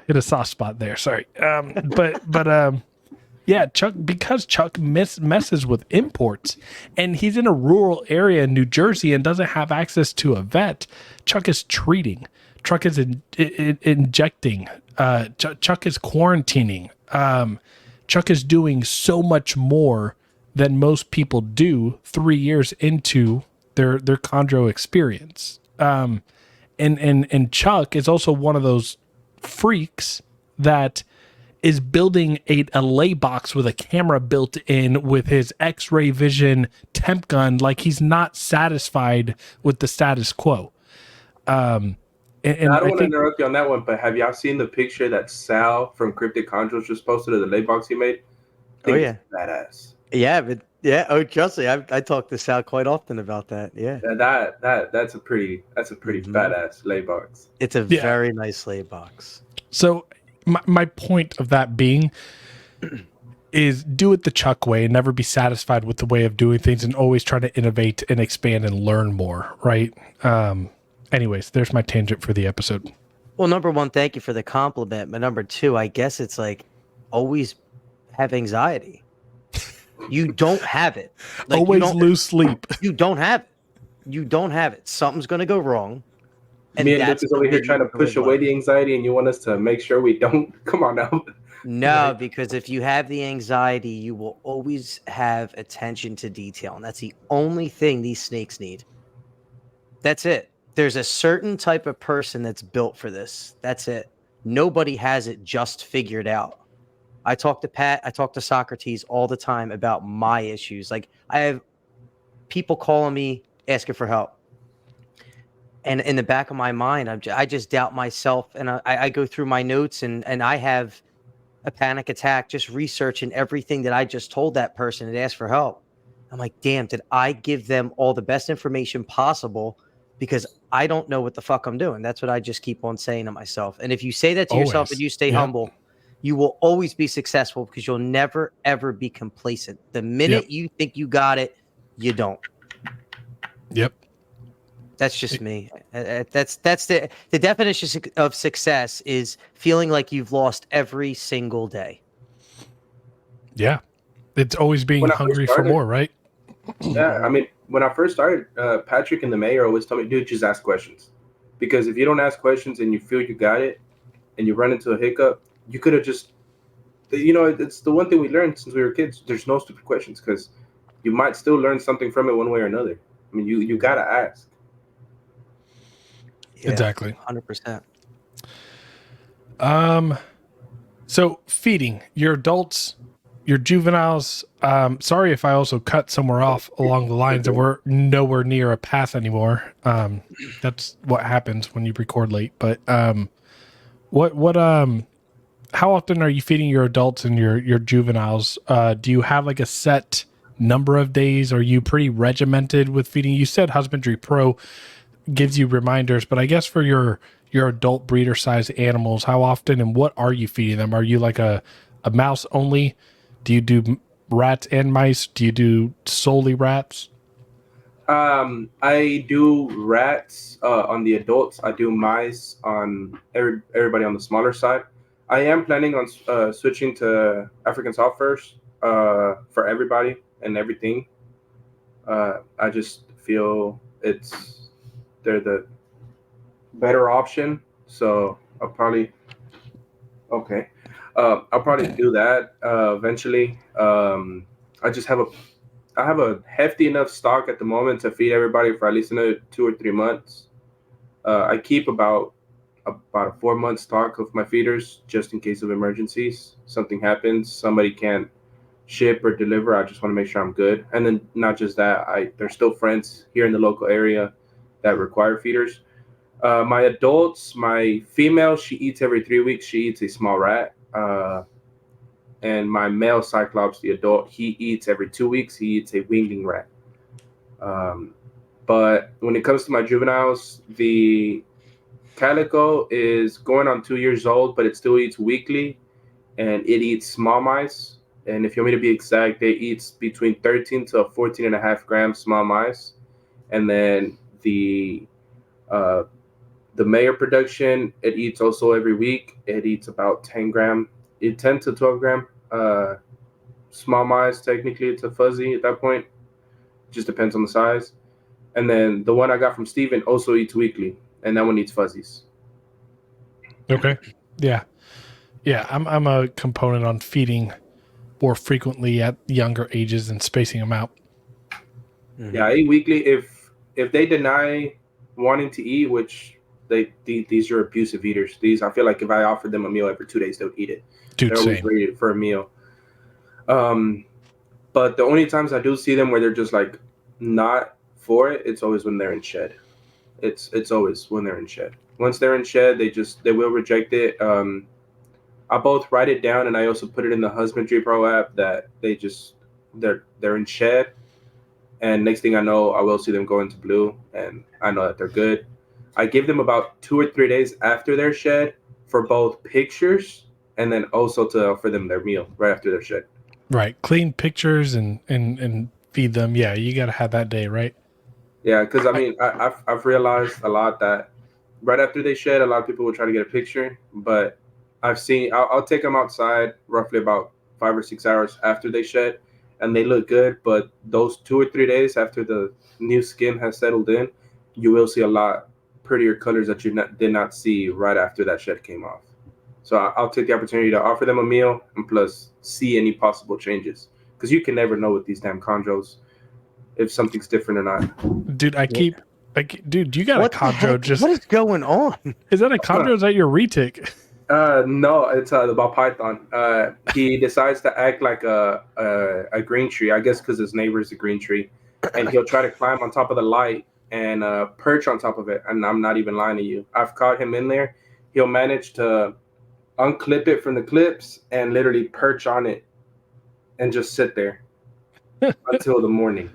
hit a soft spot there. Sorry. Yeah, because Chuck messes with imports and he's in a rural area in New Jersey and doesn't have access to a vet. Chuck is treating. Chuck is injecting. Chuck is quarantining. Chuck is doing so much more than most people do 3 years into their chondro experience. And Chuck is also one of those freaks that is building a lay box with a camera built in with his X-ray vision temp gun, like he's not satisfied with the status quo. And I don't want to interrupt you on that one, but have y'all seen the picture that Sal from Cryptic Chondros just posted of the lay box he made? Oh yeah, badass. Yeah, but yeah. Oh, trust me, I talk to Sal quite often about that. Yeah, that's a pretty badass lay box. it's a very nice lay box. So my point of that being is do it the Chuck way and never be satisfied with the way of doing things and always try to innovate and expand and learn more, right? Anyways, there's my tangent for the episode. Well, number one, thank you for the compliment. But number two, I guess it's like always have anxiety. You don't have it. Like, always lose sleep. You don't have it. You don't have it. Something's going to go wrong. And me and Luke is over here trying to push away the anxiety, and you want us to make sure we don't. Come on now. No, because if you have the anxiety, you will always have attention to detail. And that's the only thing these snakes need. That's it. There's a certain type of person that's built for this. That's it. Nobody has it just figured out. I talk to Pat, I talk to Socrates all the time about my issues. Like, I have people calling me asking for help. And in the back of my mind, I just doubt myself. And I go through my notes and I have a panic attack just researching everything that I just told that person and asked for help. I'm like, damn, did I give them all the best information possible? Because I don't know what the fuck I'm doing. That's what I just keep on saying to myself. And if you say that to yourself and you stay humble, you will always be successful because you'll never, ever be complacent. The minute you think you got it, you don't. Yep. That's just me. That's the definition of success is feeling like you've lost every single day. Yeah. It's always being hungry for more, right? Yeah. I mean, when I first started, Patrick and the mayor always told me, dude, just ask questions. Because if you don't ask questions and you feel you got it and you run into a hiccup, you could have just, it's the one thing we learned since we were kids. There's no stupid questions because you might still learn something from it one way or another. I mean, you got to ask. Yeah, exactly. 100%. So feeding your adults, your juveniles. Sorry if I also cut somewhere off along the lines and we're nowhere near a path anymore. That's what happens when you record late. But how often are you feeding your adults and your juveniles? Do you have like a set number of days? Are you pretty regimented with feeding? You said Husbandry Pro gives you reminders, but I guess for your adult breeder size animals, how often and what are you feeding them? Are you like a mouse only? Do you do rats and mice? Do you do solely rats? I do rats on the adults. I do mice on everybody on the smaller side. I am planning on switching to African soft furs for everybody and everything. I just feel they're the better option. So I'll probably do that eventually. I have a hefty enough stock at the moment to feed everybody for at least another 2 or 3 months. I keep about a 4-month stock of my feeders just in case of emergencies. Something happens, somebody can't ship or deliver. I just want to make sure I'm good. And then not just that, there's still friends here in the local area that require feeders. My adults, my female, she eats every 3 weeks. She eats a small rat. And my male Cyclops, the adult, he eats every 2 weeks. He eats a winging rat. But when it comes to my juveniles, the Calico is going on 2 years old, but it still eats weekly, and it eats small mice. And if you want me to be exact, it eats between 13 to 14 and a half grams small mice. And then uh, the mayor production, it eats also every week. It eats about 10 to 12 gram small mice. Technically, it's a fuzzy at that point. Just depends on the size. And then the one I got from Steven also eats weekly, and that one eats fuzzies. Okay. Yeah. Yeah. I'm a component on feeding more frequently at younger ages and spacing them out. Yeah, I eat weekly. If they deny wanting to eat, which these are abusive eaters. These, I feel like if I offered them a meal every 2 days, they would eat it. Dude, They're always same. rated for a meal. But the only times I do see them where they're just like not for it, it's always when they're in shed. It's always when they're in shed. Once they're in shed, they will reject it. I both write it down and I also put it in the Husbandry Pro app that they're in shed. And next thing I know, I will see them go into blue, and I know that they're good. I give them about 2 or 3 days after their shed for both pictures and then also to offer them their meal right after their shed. Right. Clean pictures and feed them. Yeah. You got to have that day, right? Yeah, because I mean, I've realized a lot that right after they shed, a lot of people will try to get a picture, but I'll take them outside roughly about 5 or 6 hours after they shed, and they look good. But those 2 or 3 days after the new skin has settled in, you will see a lot prettier colors that did not see right after that shed came off. So I'll take the opportunity to offer them a meal and plus see any possible changes, because you can never know with these damn chondros if something's different or not. Dude, dude, you got What a the chondro heck? just. What is going on? Is that a chondro? Is that your retic? No, it's the ball python. He decides to act like a green tree, I guess, because his neighbor is a green tree, and he'll try to climb on top of the light and perch on top of it. And I'm not even lying to you. I've caught him in there. He'll manage to unclip it from the clips and literally perch on it and just sit there until the morning.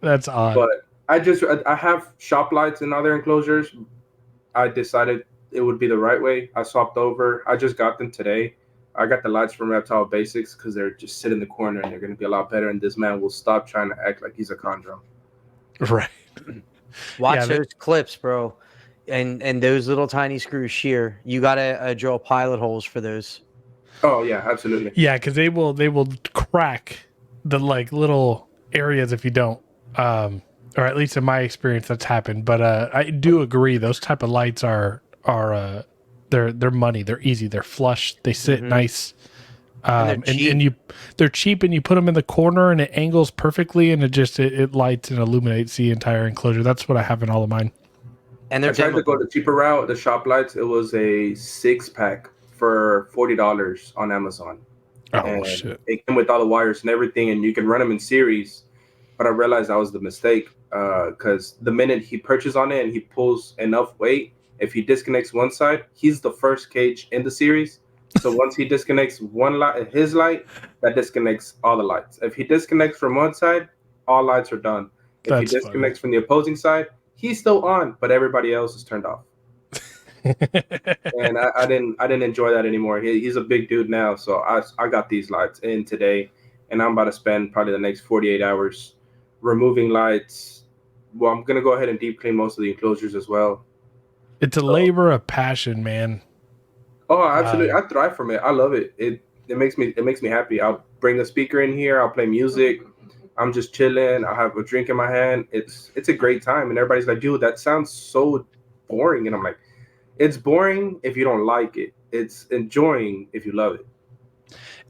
That's odd. But I have shop lights in other enclosures. I decided it would be the right way. I swapped over. I just got them today. I got the lights from Reptile Basics because they're just sit in the corner and they're going to be a lot better. And this man will stop trying to act like he's a chondro. Right. Watch those clips, bro, and those little tiny screws shear. You gotta drill pilot holes for those. Oh yeah, absolutely. Yeah, because they will crack the like little areas if you don't. Or at least in my experience, that's happened. But I do agree; those type of lights are they're money. They're easy. They're flush. They sit nice. And They're cheap, and you put them in the corner, and it angles perfectly, and it lights and illuminates the entire enclosure. That's what I have in all of mine. And they're I tried to go the cheaper route. The shop lights. It was a 6-pack for $40 on Amazon. Oh shit! It came with all the wires and everything, and you can run them in series. But I realized that was the mistake because the minute he perches on it and he pulls enough weight, if he disconnects one side, he's the first cage in the series. So once he disconnects one light, his light, that disconnects all the lights. If he disconnects from one side, all lights are done. If he disconnects from the opposing side, he's still on, but everybody else is turned off. And I didn't enjoy that anymore. He's a big dude now, so I got these lights in today, and I'm about to spend probably the next 48 hours removing lights. Well, I'm gonna go ahead and deep clean most of the enclosures as well. It's a labor of passion, man. Oh, absolutely! I thrive from it. I love it. It makes me happy. I'll bring a speaker in here. I'll play music. I'm just chilling. I have a drink in my hand. It's a great time, and everybody's like, "Dude, that sounds so boring," and I'm like, "It's boring if you don't like it. It's enjoying if you love it."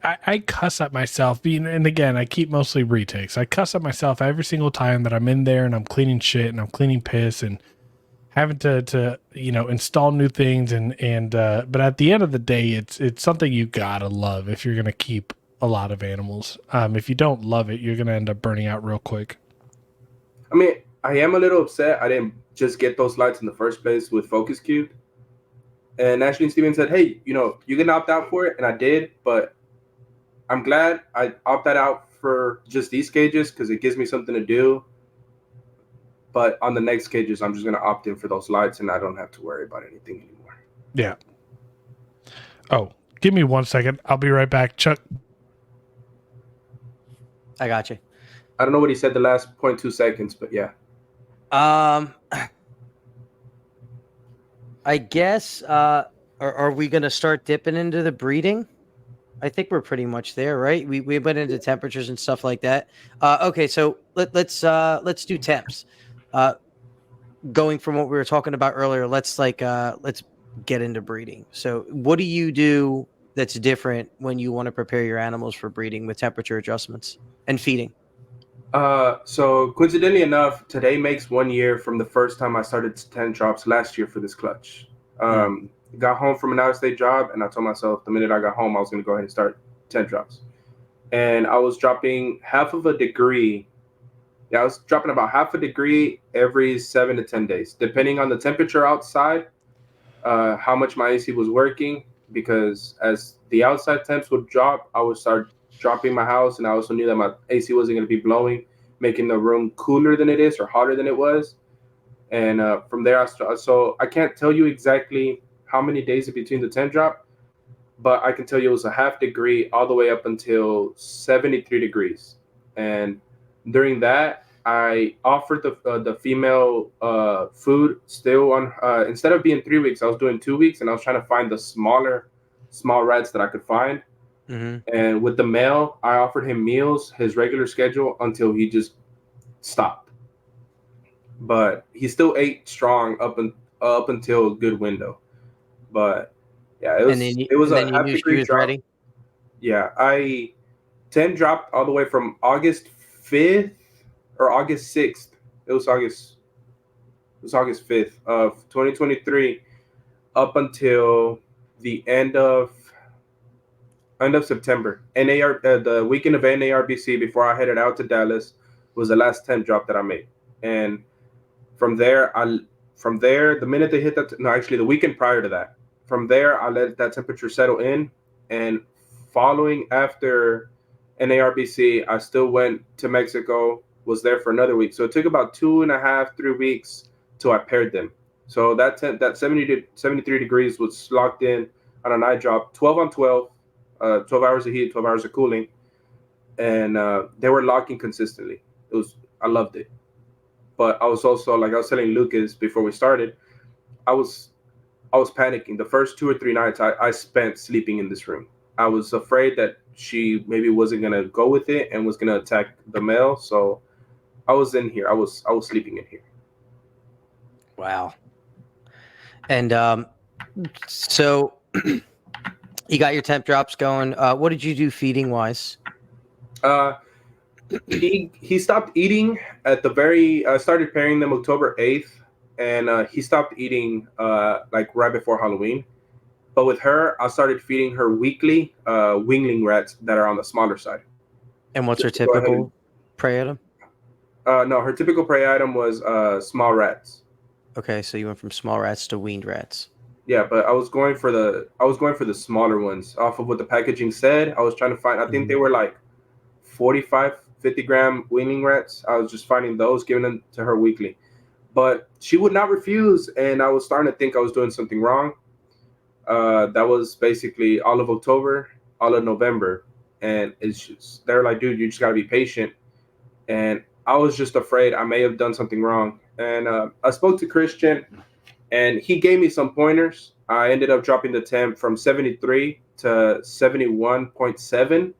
I cuss at myself, and again, I keep mostly retakes. I cuss at myself every single time that I'm in there and I'm cleaning shit and I'm cleaning piss and having to install new things but at the end of the day, it's something you gotta love if you're gonna keep a lot of animals. If you don't love it, you're gonna end up burning out real quick. I mean, I am a little upset I didn't just get those lights in the first place with Focus Cube. And Ashley and Steven said, "Hey, you can opt out for it," and I did, but I'm glad I opted out for just these cages because it gives me something to do. But on the next cages, I'm just gonna opt in for those lights, and I don't have to worry about anything anymore. Yeah. Oh, give me 1 second. I'll be right back. Chuck. I got you. I don't know what he said the last 0.2 seconds, but yeah. I guess. Are we gonna start dipping into the breeding? I think we're pretty much there, right? We went into temperatures and stuff like that. Okay, so let's do temps. Going from what we were talking about earlier, let's get into breeding. So, what do you do that's different when you want to prepare your animals for breeding with temperature adjustments and feeding? So coincidentally enough, today makes 1 year from the first time I started 10 drops last year for this clutch. Got home from an out-of-state job, and I told myself the minute I got home, I was going to go ahead and start 10 drops. And I was dropping half of a degree. Yeah, I was dropping about half a degree every 7 to 10 days, depending on the temperature outside, how much my AC was working, because as the outside temps would drop, I would start dropping my house, and I also knew that my AC wasn't going to be blowing, making the room cooler than it is or hotter than it was. And from there, so I can't tell you exactly how many days in between the 10 drop, but I can tell you it was a half degree all the way up until 73 degrees. And during that, I offered the female food still on, instead of being 3 weeks, I was doing 2 weeks, and I was trying to find the small rats that I could find. And with the male, I offered him meals, his regular schedule, until he just stopped. But he still ate strong up until a good window. But yeah, it was a you half knew she degree was drop. ready. Yeah, I 10 dropped all the way from August 5th or August 6th. It was August 5th of 2023 up until the end of September. The weekend of NARBC before I headed out to Dallas was the last 10 drop that I made. And from there, the minute they hit that, no, actually the weekend prior to that, from there, I let that temperature settle in. And following after NARBC, I still went to Mexico, was there for another week. So it took about 2.5, 3 weeks till I paired them. So that 70 to 73 degrees was locked in on a night drop, 12 on 12, 12 hours of heat, 12 hours of cooling. And they were locking consistently. I loved it. But I was also, like I was telling Lucas before we started, I was panicking. The first 2 or 3 nights I spent sleeping in this room. I was afraid that she maybe wasn't gonna go with it and was gonna attack the male. So I was in here. I was sleeping in here. Wow. And so you got your temp drops going. What did you do feeding wise? He stopped eating at the very. I started pairing them October 8th, and he stopped eating like right before Halloween. But with her, I started feeding her weekly wingling rats that are on the smaller side. And what's her typical prey item? No, her typical prey item was small rats. Okay, so you went from small rats to weaned rats. Yeah, but I was going for the smaller ones off of what the packaging said. I was trying to find. I think they were like 45, 50 gram weaning rats. I was just finding those, giving them to her weekly. But she would not refuse, and I was starting to think I was doing something wrong. That was basically all of October, all of November. And it's just, they're like, dude, you just got to be patient. And I was just afraid I may have done something wrong. And I spoke to Christian, and he gave me some pointers. I ended up dropping the temp from 73 to 71.7.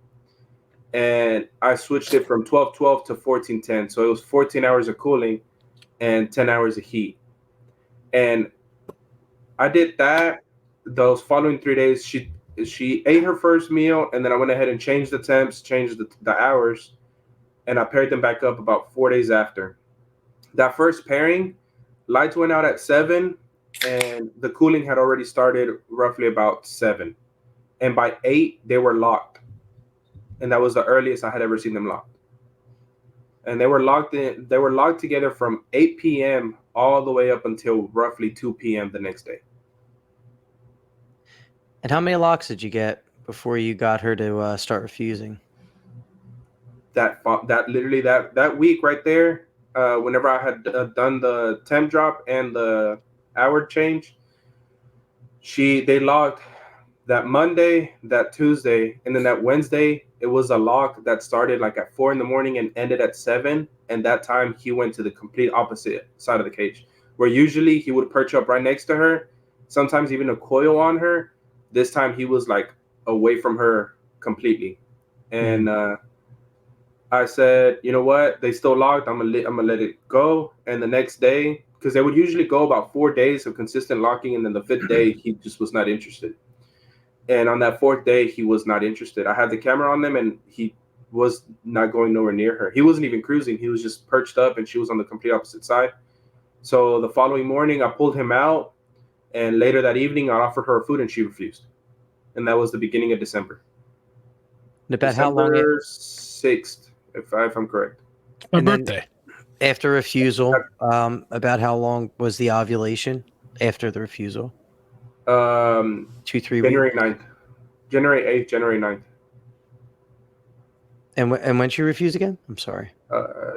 And I switched it from 12:12 to 14:10. So it was 14 hours of cooling and 10 hours of heat. And I did that. Those following 3 days, she ate her first meal, and then I went ahead and changed the temps, changed the hours, and I paired them back up about 4 days after. That first pairing, lights went out at 7, and the cooling had already started roughly about 7. And by 8, they were locked. And that was the earliest I had ever seen them locked. And they were locked together from 8 p.m. all the way up until roughly 2 p.m. the next day. And how many locks did you get before you got her to start refusing? That week right there, whenever I had done the temp drop and the hour change, they logged that Monday, that Tuesday, and then that Wednesday. It was a lock that started like at 4 a.m. and ended at 7. And that time he went to the complete opposite side of the cage, where usually he would perch up right next to her, sometimes even a coil on her. This time he was like away from her completely. And I said, you know what? They still locked. I'm gonna let it go. And the next day, because they would usually go about 4 days of consistent locking, and then the 5th day he just was not interested. And on that 4th day, he was not interested. I had the camera on them, and he was not going nowhere near her. He wasn't even cruising. He was just perched up, and she was on the complete opposite side. So the following morning, I pulled him out, and later that evening, I offered her food, and she refused. And that was the beginning of December. About how long? December 6th, if I'm correct. My birthday. After refusal, about how long was the ovulation after the refusal? 2-3 weeks. January 9th. January 8th, January 9th. And when she refused again? I'm sorry.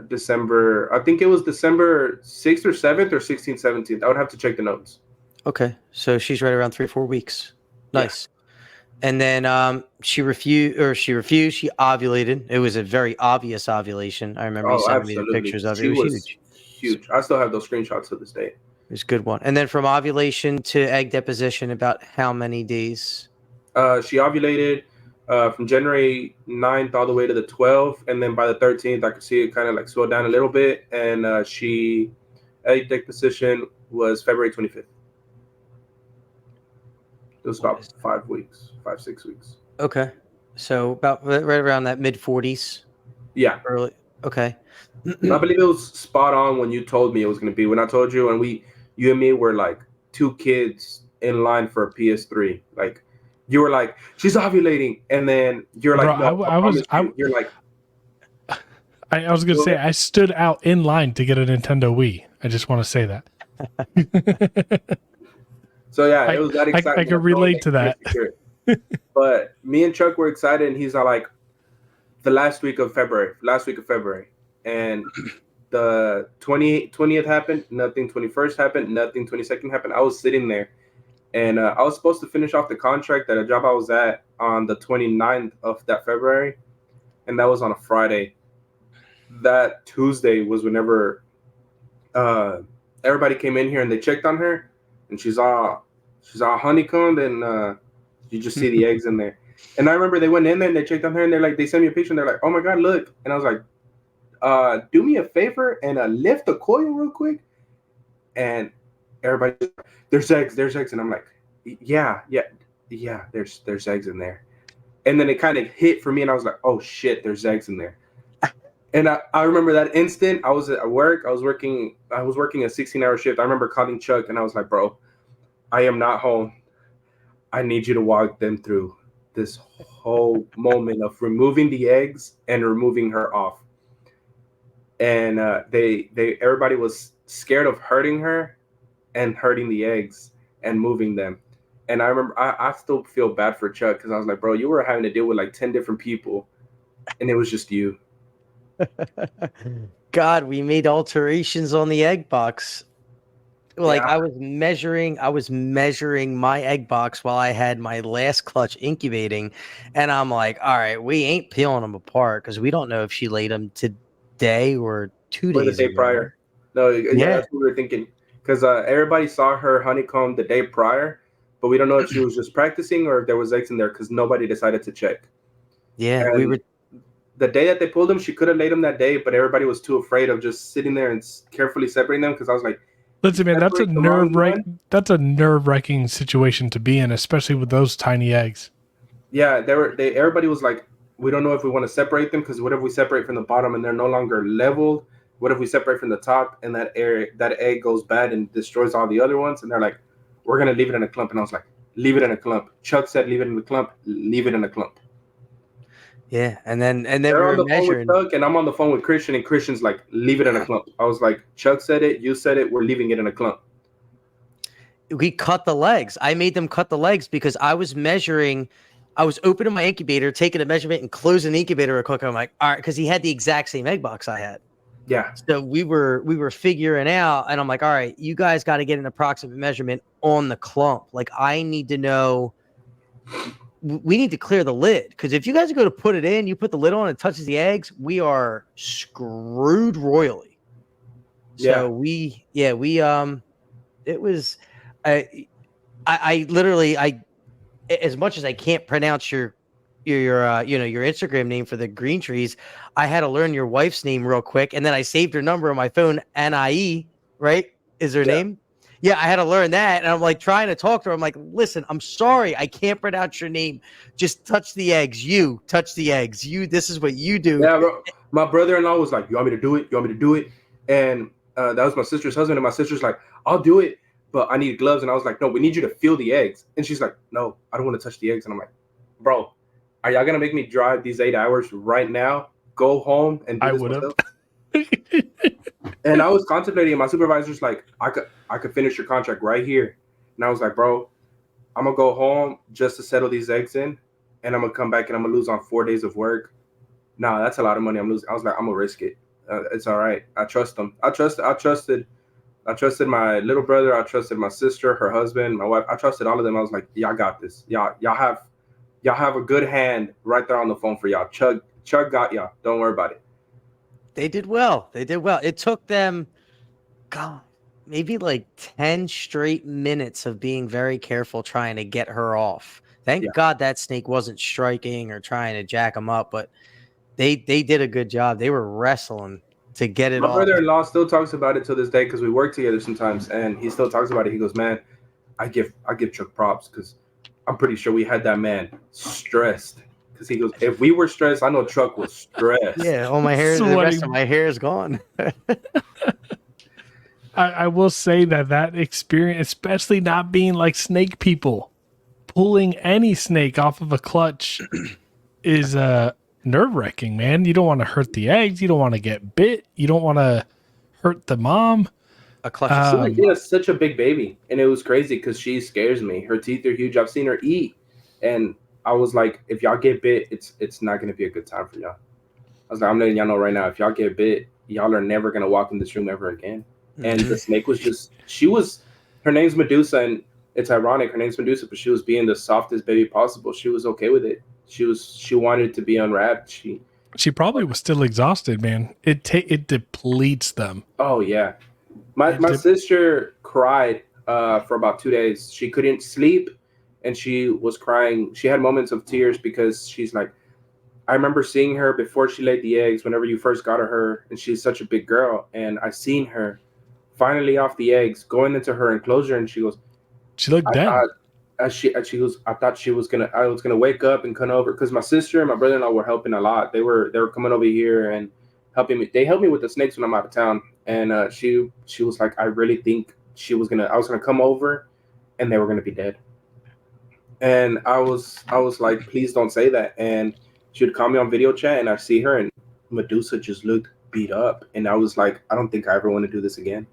December. I think it was December 6th or 7th or 16th, 17th. I would have to check the notes. Okay. So she's right around 3-4 weeks. Nice. Yeah. And then she refused. She ovulated. It was a very obvious ovulation. I remember you sent me the pictures of it. It was huge. I still have those screenshots to this day. It was a good one. And then from ovulation to egg deposition, about how many days? She ovulated from January 9th all the way to the 12th. And then by the 13th, I could see it kind of like slow down a little bit. And egg deposition was February 25th. It was about 5 weeks, 5-6 weeks. Okay. So about right around that mid-40s? Yeah. Early. Okay. I believe it was spot on when you told me it was going to be. When I told you, and you and me were like 2 kids in line for a PS3. Like, you were like, she's ovulating, and then you're like, bro, no, you're like, I was gonna say I stood out in line to get a Nintendo Wii. I just want to say that. So yeah, it was that exciting. I can relate to that. But me and Chuck were excited, and he's like, the last week of February, and the 20th happened, nothing. 21st happened, nothing. 22nd happened. I was sitting there, and I was supposed to finish off the contract at a job I was at on the 29th of that February, and that was on a Friday. That Tuesday was whenever everybody came in here and they checked on her, and she's all honeycombed, and you just see the eggs in there. And I remember they went in there and they checked on her, and they sent me a picture, and they're like, "Oh my God, look!" And I was like, do me a favor and lift the coil real quick. And everybody, there's eggs, and I'm like, yeah, there's eggs in there. And then it kind of hit for me, and I was like, oh shit, there's eggs in there. And I remember that instant. I was at work. I was working a 16-hour shift. I remember calling Chuck, and I was like, bro, I am not home. I need you to walk them through this whole moment of removing the eggs and removing her off. And everybody was scared of hurting her and hurting the eggs and moving them. And I remember I still feel bad for Chuck, because I was like, bro, you were having to deal with like 10 different people, and it was just you. God, we made alterations on the egg box. Like, Yeah. I was measuring my egg box while I had my last clutch incubating, and I'm like, all right, we ain't peeling them apart because we don't know if she laid them today or 2 days Or the day ago. prior. No, yeah, that's what we were thinking. Because everybody saw her honeycomb the day prior, but we don't know if she was just practicing or if there was eggs in there, because nobody decided to check. Yeah, and we were. The day that they pulled them, she could have laid them that day, but everybody was too afraid of just sitting there and carefully separating them, because I was like, listen, man, that's a nerve-wracking situation to be in, especially with those tiny eggs. Yeah, everybody was like, we don't know if we want to separate them, because what if we separate from the bottom and they're no longer leveled? What if we separate from the top and that egg goes bad and destroys all the other ones? And they're like, we're going to leave it in a clump. And I was like, leave it in a clump. Chuck said, leave it in the clump. Leave it in a clump. Yeah, and then They're we on were the measuring. phone with Chuck, and I'm on the phone with Christian, and Christian's like, leave it in a clump. I was like, Chuck said it, you said it, we're leaving it in a clump. We cut the legs. I made them cut the legs because I was measuring. I was opening my incubator, taking a measurement, and closing the incubator real quick. I'm like, all right, because he had the exact same egg box I had. Yeah. So we were figuring out, and I'm like, all right, you guys got to get an approximate measurement on the clump. Like, I need to know. We need to clear the lid, because if you guys go to put it in, you put the lid on, it touches the eggs, we are screwed royally. Yeah. So it was, I literally, as much as I can't pronounce your your Instagram name for the green trees, I had to learn your wife's name real quick, and then I saved her number on my phone. Nie, right, is her Yeah. name? Yeah, I had to learn that, and I'm like trying to talk to her. I'm like, listen, I'm sorry, I can't pronounce your name. Just touch the eggs. You touch the eggs. You. This is what you do. Yeah, bro. My brother-in-law was like, "You want me to do it? You want me to do it?" And that was my sister's husband, and my sister's like, "I'll do it, but I need gloves." And I was like, "No, we need you to feel the eggs." And she's like, "No, I don't want to touch the eggs." And I'm like, "Bro, are y'all gonna make me drive these 8 hours right now? Go home and do I this would have. myself?" And I was contemplating, and my supervisor's like, I could finish your contract right here." And I was like, "Bro, I'm gonna go home just to settle these eggs in, and I'm gonna come back and I'm gonna lose on 4 days of work. Nah, that's a lot of money I'm losing." I was like, "I'm gonna risk it. It's all right. I trust them. I trusted my little brother. I trusted my sister, her husband, my wife. I trusted all of them. I was like, y'all got this. Y'all have a good hand right there on the phone for y'all. Chug got y'all. Don't worry about it." They did well. They did well. It took them, God, maybe like 10 straight minutes of being very careful trying to get her off. Thank Yeah. God that snake wasn't striking or trying to jack them up, but they did a good job. They were wrestling to get it My off. brother-in-law still talks about it to this day because we work together sometimes, and he still talks about it. He goes, "Man, I give Chuck props because I'm pretty sure we had that man stressed." Because he goes, "If we were stressed, I know Chuck was stressed." Yeah, all my hair, the rest of Sweating. my hair is gone. I will say that experience, especially not being like snake people, pulling any snake off of a clutch is nerve wracking, man. You don't want to hurt the eggs. You don't want to get bit. You don't want to hurt the mom. A clutch of Like, snake. yeah, such a big baby, and it was crazy because she scares me. Her teeth are huge. I've seen her eat, and I was like, "If y'all get bit, it's not gonna be a good time for y'all." I was like, "I'm letting y'all know right now. If y'all get bit, y'all are never gonna walk in this room ever again." And the snake was just, her name's Medusa, and it's ironic. Her name's Medusa, but she was being the softest baby possible. She was okay with it. She wanted to be unwrapped. She probably was still exhausted, man. It depletes them. Oh yeah. My sister cried for about 2 days. She couldn't sleep, and she was crying. She had moments of tears because she's like, I remember seeing her before she laid the eggs. Whenever you first got her, and she's such a big girl, and I seen her finally off the eggs, going into her enclosure, and she goes, She looked I dead. thought, she goes, I thought I was gonna wake up and come over, because my sister and my brother-in-law were helping a lot. They were coming over here and helping me. They helped me with the snakes when I'm out of town, and she was like, I really think I was gonna come over, and they were gonna be dead. And I was like, please don't say that. And she would call me on video chat, and I see her, and Medusa just looked beat up, and I was like, I don't think I ever want to do this again.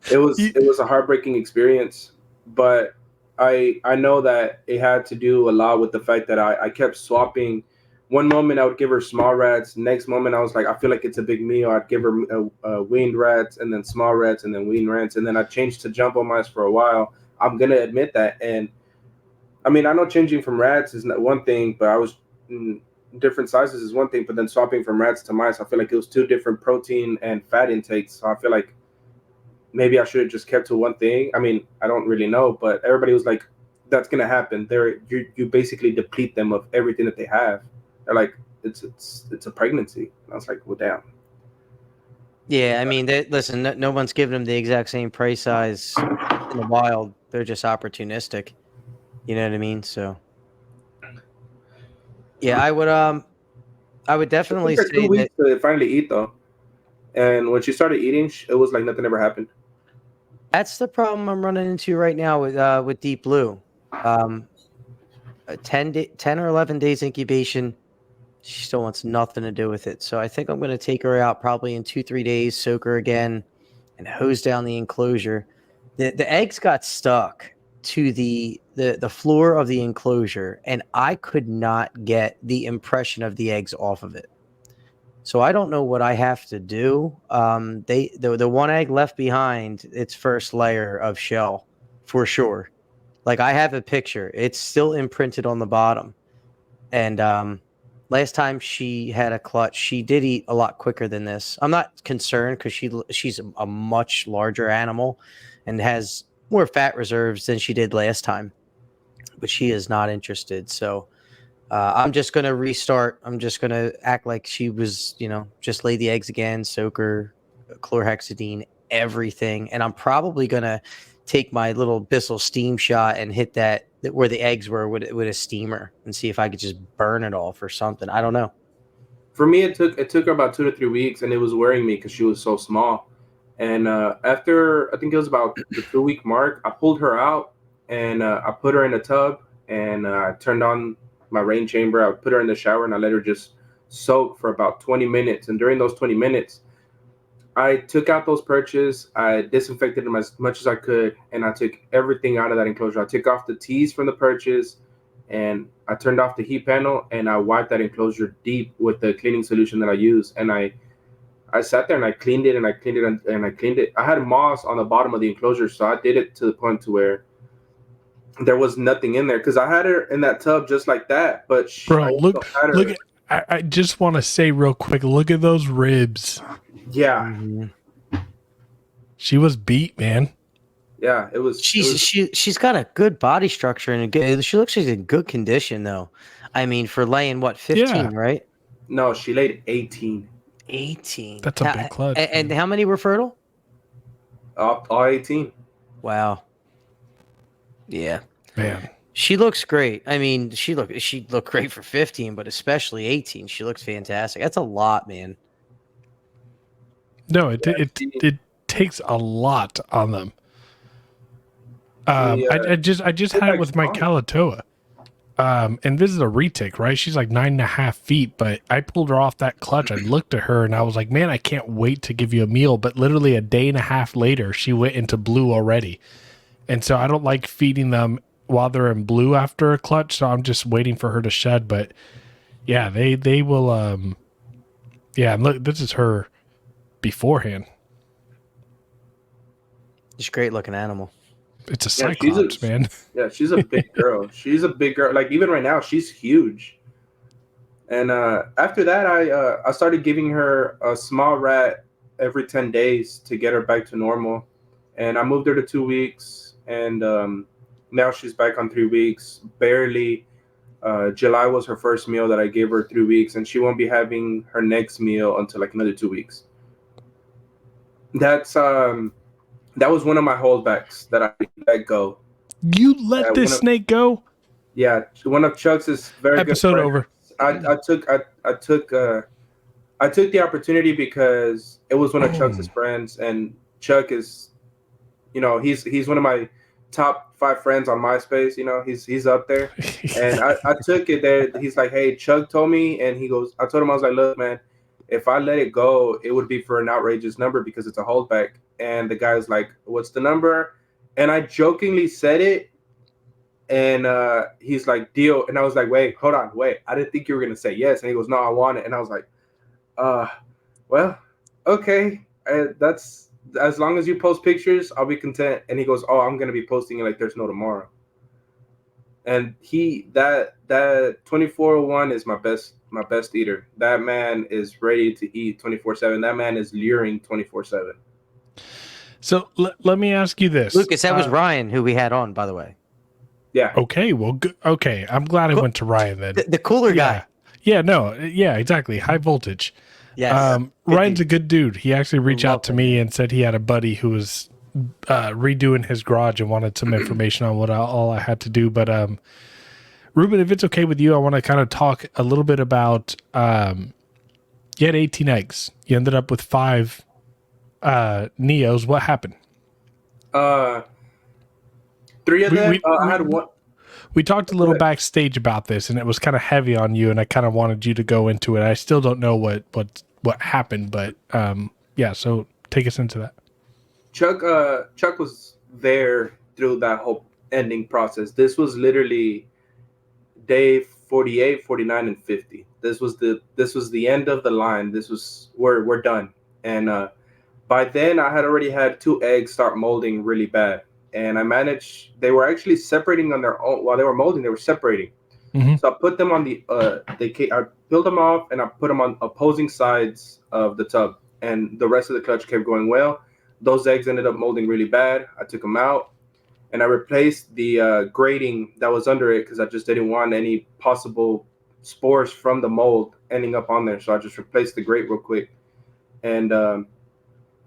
It was a heartbreaking experience, but I know that it had to do a lot with the fact that I kept swapping. One moment I would give her small rats. Next moment I was like, I feel like it's a big meal. I'd give her weaned rats, and then small rats, and then weaned rats, and then I changed to jumbo mice for a while. I'm gonna admit that. And I mean, I know changing from rats is not one thing, but I was different sizes is one thing, but then swapping from rats to mice, I feel like it was two different protein and fat intakes. So I feel like maybe I should have just kept to one thing. I mean, I don't really know, but everybody was like, "That's gonna happen." You basically deplete them of everything that they have. They're like, it's a pregnancy. And I was like, well, damn. Yeah, I mean, listen, no one's giving them the exact same price size in the wild. They're just opportunistic. You know what I mean? So, yeah, I would It definitely took her two say that weeks to finally eat though, and when she started eating, it was like nothing ever happened. that's the problem I'm running into right now with Deep Blue. A 10 or 11 days incubation. She still wants nothing to do with it. So I think I'm going to take her out probably in 2-3 days, soak her again, and hose down the enclosure. The eggs got stuck to the floor of the enclosure, and I could not get the impression of the eggs off of it. So I don't know what I have to do. The one egg left behind its first layer of shell for sure. Like I have a picture. It's still imprinted on the bottom. And last time she had a clutch, she did eat a lot quicker than this. I'm not concerned because she's a much larger animal and has more fat reserves than she did last time. But she is not interested. So I'm just gonna restart. I'm just gonna act like she was, just lay the eggs again, soak her, chlorhexidine, everything, and I'm probably gonna take my little Bissell steam shot and hit that where the eggs were with a steamer and see if I could just burn it off or something. I don't know. For me, it took her about 2 to 3 weeks, and it was worrying me because she was so small. And after I think it was about the 2 week mark, I pulled her out and I put her in a tub and I turned on my rain chamber. I put her in the shower and I let her just soak for about 20 minutes. And during those 20 minutes, I took out those perches. I disinfected them as much as I could, and I took everything out of that enclosure. I took off the tees from the perches, and I turned off the heat panel, and I wiped that enclosure deep with the cleaning solution that I use. And I sat there and I cleaned it and I cleaned it and I cleaned it. I had moss on the bottom of the enclosure, so I did it to the point to where there was nothing in there because I had her in that tub just like that. But I Bro, also had her, look at. I just want to say real quick, look at those ribs. yeah, She was beat, man. yeah. It was. She's got a good body structure and she looks like she's in good condition though. I mean, for laying what 15, Yeah. right? No, she laid 18. 18. That's a big clutch. And how many were fertile? All 18. Wow. Yeah. Man. She looks great. I mean, she looked great for 15, but especially 18. She looks fantastic. That's a lot, man. No, it takes a lot on them. She, I just had it with my Kalatoa. And this is a retake, right? She's like 9.5 feet, but I pulled her off that clutch. I looked at her and I was like, man, I can't wait to give you a meal. But literally a day and a half later, she went into blue already. And so I don't like feeding them while they're in blue after a clutch. So I'm just waiting for her to shed. But yeah, they will, yeah, and look, this is her beforehand. She's a great looking animal. It's a Cyclops, man. Yeah, she's a big girl. She's a big girl. Like even right now, she's huge. And after that, I started giving her a small rat every 10 days to get her back to normal. And I moved her to 2 weeks, and now she's back on 3 weeks. Barely. July was her first meal that I gave her 3 weeks, and she won't be having her next meal until like another 2 weeks. That was one of my holdbacks that I let go. You let this snake go? Yeah, one of Chuck's is very episode good over. I took the opportunity because it was one of Chuck's friends, and Chuck is, he's one of my top 5 friends on MySpace. He's up there, and I took it there. He's like, hey, Chuck told me, and he goes, I told him, I was like, look, man, if I let it go, it would be for an outrageous number because it's a holdback. And the guy was like, what's the number? And I jokingly said it. And he's like, deal. And I was like, wait. I didn't think you were going to say yes. And he goes, no, I want it. And I was like, well, okay. That's as long as you post pictures, I'll be content. And he goes, oh, I'm going to be posting it like there's no tomorrow. And that 2401 is my best eater. That man is ready to eat 24/7. That man is luring 24/7. So let me ask you this, Lucas. That was Ryan, who we had on, by the way. Yeah. Okay. Well, good. Okay. I'm glad I went to Ryan then. The cooler guy. Yeah. No. Yeah. Exactly. High voltage. Yes. Ryan's a good dude. He actually reached out to me and said he had a buddy who was redoing his garage and wanted some information on what all I had to do. But Ruben, if it's okay with you, I want to kind of talk a little bit about. You had 18 eggs. You ended up with 5 Neos. What happened? 3 of them. I had one. We talked a little backstage about this, and it was kind of heavy on you, and I kind of wanted you to go into it. I still don't know what happened, but yeah. So take us into that. Chuck was there through that whole ending process. This was literally day 48, 49, and 50. This was the end of the line. This was we're done. And by then, I had already had 2 eggs start molding really bad, and I managed. They were actually separating on their own while they were molding. They were separating. Mhm. So I put them on I peeled them off and I put them on opposing sides of the tub, and the rest of the clutch kept going well. Those eggs ended up molding really bad. I took them out and I replaced the grating that was under it because I just didn't want any possible spores from the mold ending up on there. So I just replaced the grate real quick, and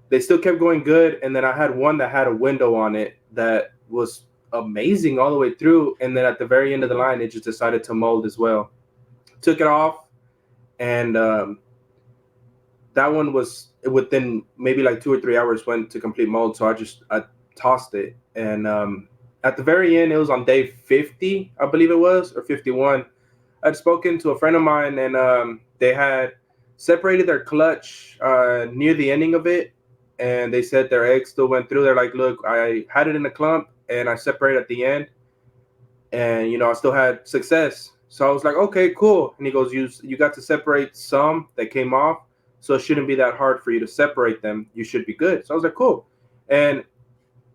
they still kept going good. And then I had one that had a window on it that was amazing all the way through. And then at the very end of the line, it just decided to mold as well. Took it off, and that one was within maybe like 2 or 3 hours went to complete mold. So I tossed it. And at the very end, it was on day 50, I believe it was, or 51. I'd spoken to a friend of mine, and they had separated their clutch near the ending of it, and they said their eggs still went through. They're like, look, I had it in a clump, and I separated at the end, and I still had success. So I was like, okay, cool. And he goes, you got to separate some that came off, so it shouldn't be that hard for you to separate them. You should be good. So I was like, cool. And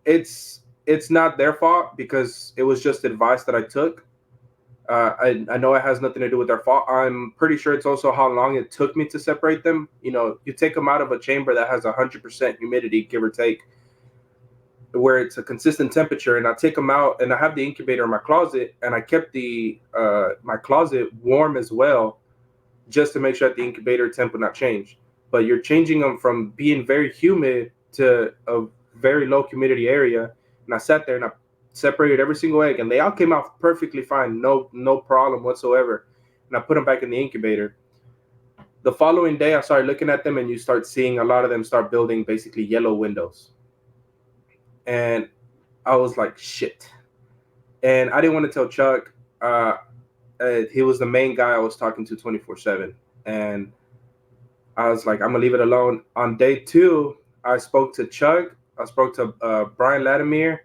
it's not their fault because it was just advice that I took. I know it has nothing to do with their fault. I'm pretty sure it's also how long it took me to separate them. You take them out of a chamber that has 100% humidity, give or take, where it's a consistent temperature, and I take them out, and I have the incubator in my closet, and I kept my closet warm as well, just to make sure that the incubator temp would not change. But you're changing them from being very humid to a very low humidity area, and I sat there and I separated every single egg, and they all came out perfectly fine, no problem whatsoever. And I put them back in the incubator. The following day, I started looking at them, and you start seeing a lot of them start building basically yellow windows. And I was like, shit. And I didn't want to tell Chuck. He was the main guy I was talking to 24/7. And I was like, I'm going to leave it alone. On day 2, I spoke to Chuck. I spoke to Brian Latimer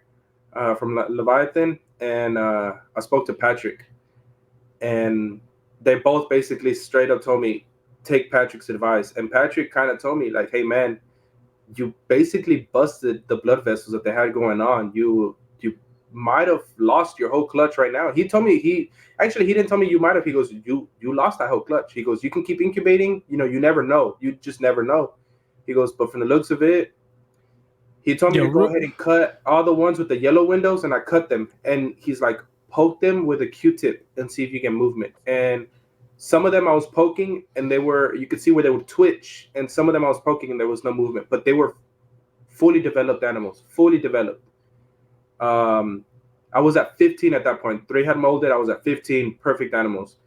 from Leviathan. And I spoke to Patrick. And they both basically straight up told me, take Patrick's advice. And Patrick kind of told me, like, hey, man, you basically busted the blood vessels that they had going on. You might have lost your whole clutch right now. He told me he didn't tell me you might have. He goes, you lost that whole clutch. He goes, you can keep incubating. You never know. You just never know. He goes, but from the looks of it, he told me to go ahead and cut all the ones with the yellow windows, and I cut them. And he's like, poke them with a Q-tip and see if you get movement. And some of them I was poking, and you could see where they would twitch, and some of them I was poking and there was no movement, but they were fully developed animals, fully developed. I was at 15 at that point. 3 had molded. I was at 15 perfect animals.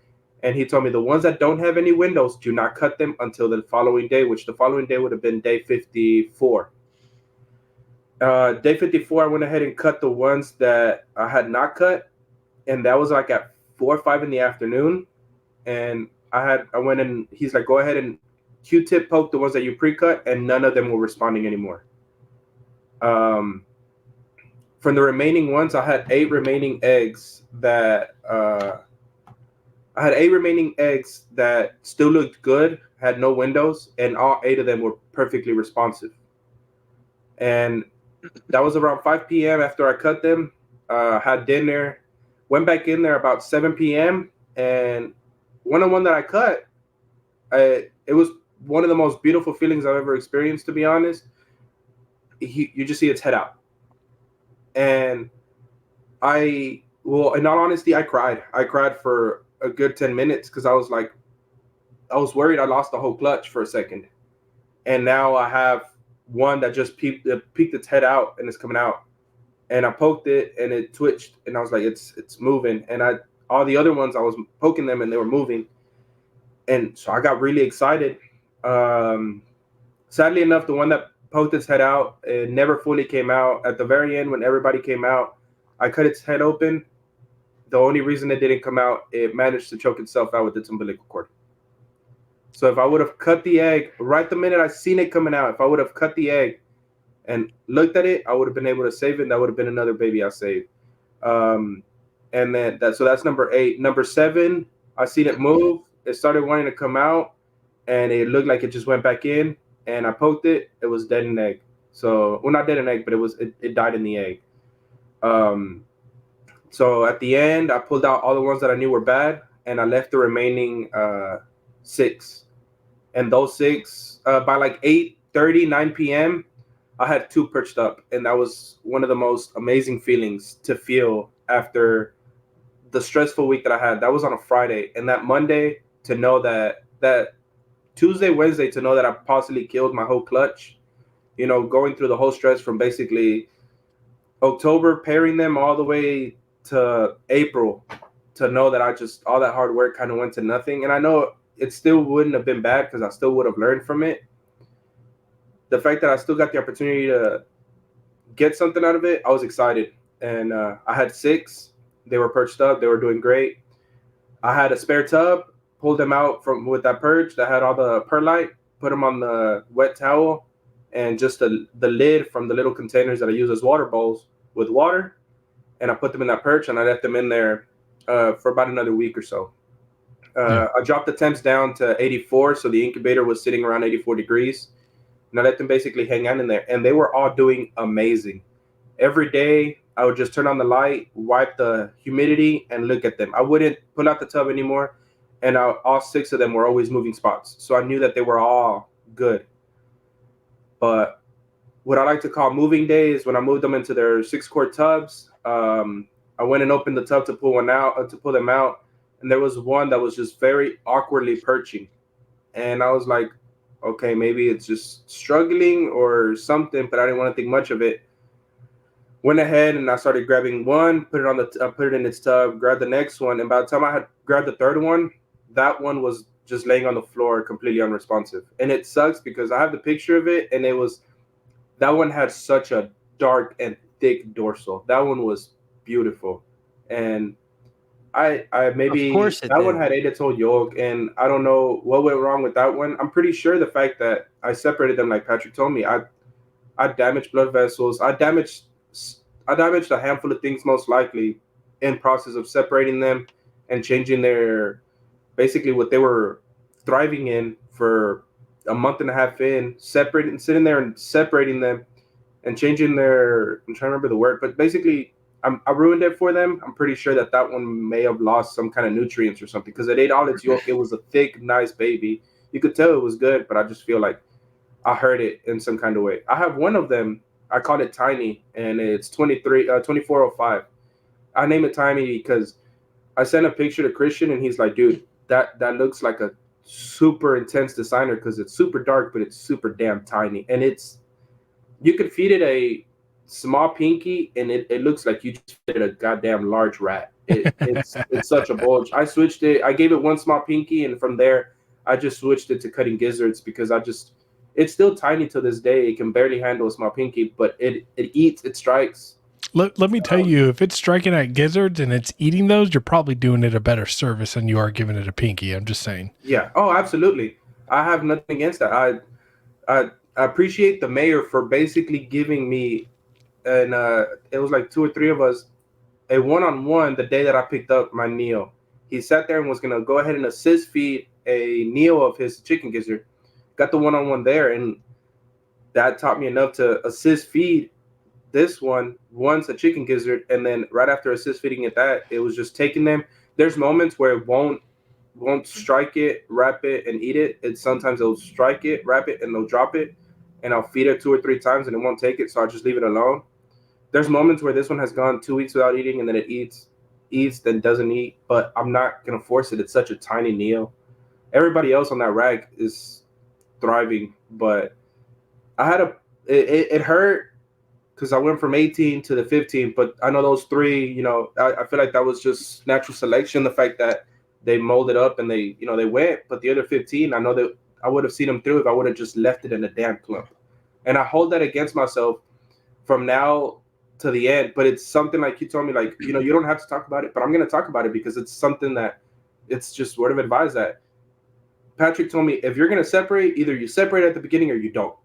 And he told me the ones that don't have any windows, do not cut them until the following day, which the following day would have been day 54. Day 54, I went ahead and cut the ones that I had not cut, and that was like at 4 or 5 in the afternoon. And I went and he's like, go ahead and Q-tip poke the ones that you pre-cut, and none of them were responding anymore. From the remaining ones, I had 8 remaining eggs that still looked good, had no windows, and all 8 of them were perfectly responsive. And that was around 5 p.m. after I cut them. Had dinner, went back in there about 7 p.m. and one that I cut, it was one of the most beautiful feelings I've ever experienced, to be honest. You just see its head out. And in all honesty, I cried. I cried for a good 10 minutes because I was worried I lost the whole clutch for a second. And now I have one that just peeked its head out and it's coming out. And I poked it and it twitched, and I was like, it's moving. And all the other ones, I was poking them and they were moving. And so I got really excited. Sadly enough, the one that poked its head out, it never fully came out. At the very end, when everybody came out, I cut its head open. The only reason it didn't come out, it managed to choke itself out with its umbilical cord. So if I would have cut the egg right the minute I seen it coming out, if I would have cut the egg and looked at it, I would have been able to save it. And that would have been another baby I saved. And then that's number 8. Number 7, I seen it move. it started wanting to come out, and it looked like it just went back in. And I poked it. It was dead in the egg. So, well, not dead in egg, but it died in the egg. So at the end, I pulled out all the ones that I knew were bad, and I left the remaining 6. And those 6, by like 8:30, 9 p.m., I had 2 perched up, and that was one of the most amazing feelings to feel after the stressful week that I had. That was on a Friday, and that Monday to know that Tuesday, Wednesday to know that I possibly killed my whole clutch. Going through the whole stress from basically October pairing them all the way to April, to know that all that hard work kind of went to nothing. And I know it still wouldn't have been bad because I still would have learned from it. The fact that I still got the opportunity to get something out of it, I was excited. And I had 6. They were perched up. They were doing great. I had a spare tub, pulled them out with that perch that had all the perlite, put them on the wet towel, and just the lid from the little containers that I use as water bowls with water. And I put them in that perch, and I left them in there for about another week or so. I dropped the temps down to 84, so the incubator was sitting around 84 degrees. And I let them basically hang out in there. And they were all doing amazing. Every day, I would just turn on the light, wipe the humidity, and look at them. I wouldn't pull out the tub anymore. And all 6 of them were always moving spots. So I knew that they were all good. But what I like to call moving days, when I moved them into their 6-quart tubs, I went and opened the tub to pull them out. And there was one that was just very awkwardly perching. And I was like, okay, maybe it's just struggling or something, but I didn't want to think much of it. Went ahead and I started grabbing one, put it in its tub, grabbed the next one. And by the time I had grabbed the third one, that one was just laying on the floor, completely unresponsive. And it sucks because I have the picture of it, and that one had such a dark and thick dorsal. That one was beautiful. And I maybe Of course that one had 8-toed yolk, and I don't know what went wrong with that one. I'm pretty sure the fact that I separated them, like Patrick told me, I damaged blood vessels. I damaged a handful of things, most likely, in process of separating them and changing basically what they were thriving in for a month and a half in, sitting there and separating them and changing I'm trying to remember the word, but basically I ruined it for them. I'm pretty sure that one may have lost some kind of nutrients or something because it ate all its yolk. It was a thick, nice baby. You could tell it was good, but I just feel like I hurt it in some kind of way. I have one of them. I called it Tiny, and it's 2405. I named it Tiny because I sent a picture to Christian, and he's like, dude, that looks like a super intense designer because it's super dark, but it's super damn tiny. And you could feed it a small pinky, and it looks like you just fed it a goddamn large rat. It's such a bulge. I switched it. I gave it one small pinky, and from there, I just switched it to cutting gizzards because it's still tiny to this day. It can barely handle a small pinky, but it eats, it strikes. Let me tell you, if it's striking at gizzards and it's eating those, you're probably doing it a better service than you are giving it a pinky. I'm just saying. Yeah. Oh, absolutely. I have nothing against that. I appreciate the mayor for basically giving me, and it was like 2 or 3 of us, a one-on-one the day that I picked up my Neo. He sat there and was going to go ahead and assist feed a Neo of his chicken gizzard. Got the one-on-one there, and that taught me enough to assist feed this one once a chicken gizzard, and then right after assist feeding it was just taking them. There's moments where it won't strike it, wrap it, and eat it. It's sometimes it'll strike it, wrap it, and they'll drop it, and I'll feed it 2 or 3 times, and it won't take it, so I'll just leave it alone. There's moments where this one has gone 2 weeks without eating, and then it eats, then doesn't eat, but I'm not gonna force it. It's such a tiny Neo. Everybody else on that rack is thriving, but I had it hurt because I went from 18 to the 15, but I know those 3, I feel like that was just natural selection. The fact that they molded up and they went, but the other 15, I know that I would have seen them through if I would have just left it in a damn clump. And I hold that against myself from now to the end. But it's something like you told me, like, you don't have to talk about it, but I'm going to talk about it because it's something that it's just word of advice that Patrick told me, if you're going to separate, either you separate at the beginning or you don't.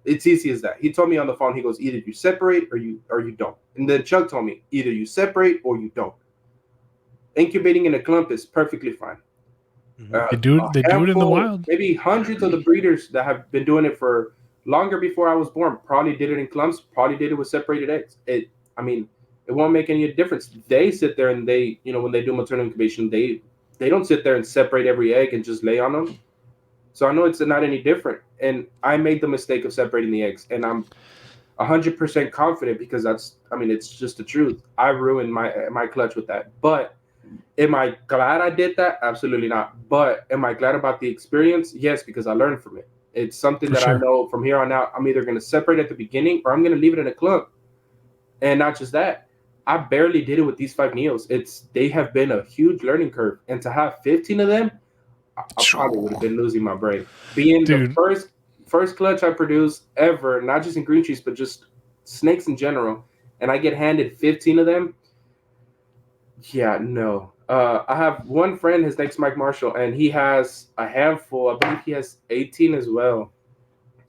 It's easy as that. He told me on the phone, he goes, either you separate or you don't. And then Chuck told me, either you separate or you don't. Incubating in a clump is perfectly fine. They do A it. They do it in the handful, wild. maybe hundreds of the breeders that have been doing it for longer before I was born probably did it in clumps. Probably did it with separated eggs. I mean, it won't make any difference. They sit there and they, when they do maternal incubation, they don't sit there and separate every egg and just lay on them. So I know it's not any different. And I made the mistake of separating the eggs, and I'm 100% confident because it's just the truth. I ruined my clutch with that. But am I glad I did that? Absolutely not. But am I glad about the experience? Yes, because I learned from it. It's something For that sure. I know from here on out. I'm either going to separate at the beginning or I'm going to leave it in a clump. And not just that, I barely did it with these 5 neos. They have been a huge learning curve. And to have 15 of them, I probably would have been losing my brain. Being Dude. the first clutch I produced ever, not just in green trees, but just snakes in general, and I get handed 15 of them. Yeah, no. I have one friend, his name's Mike Marshall, and he has a handful. I believe he has 18 as well.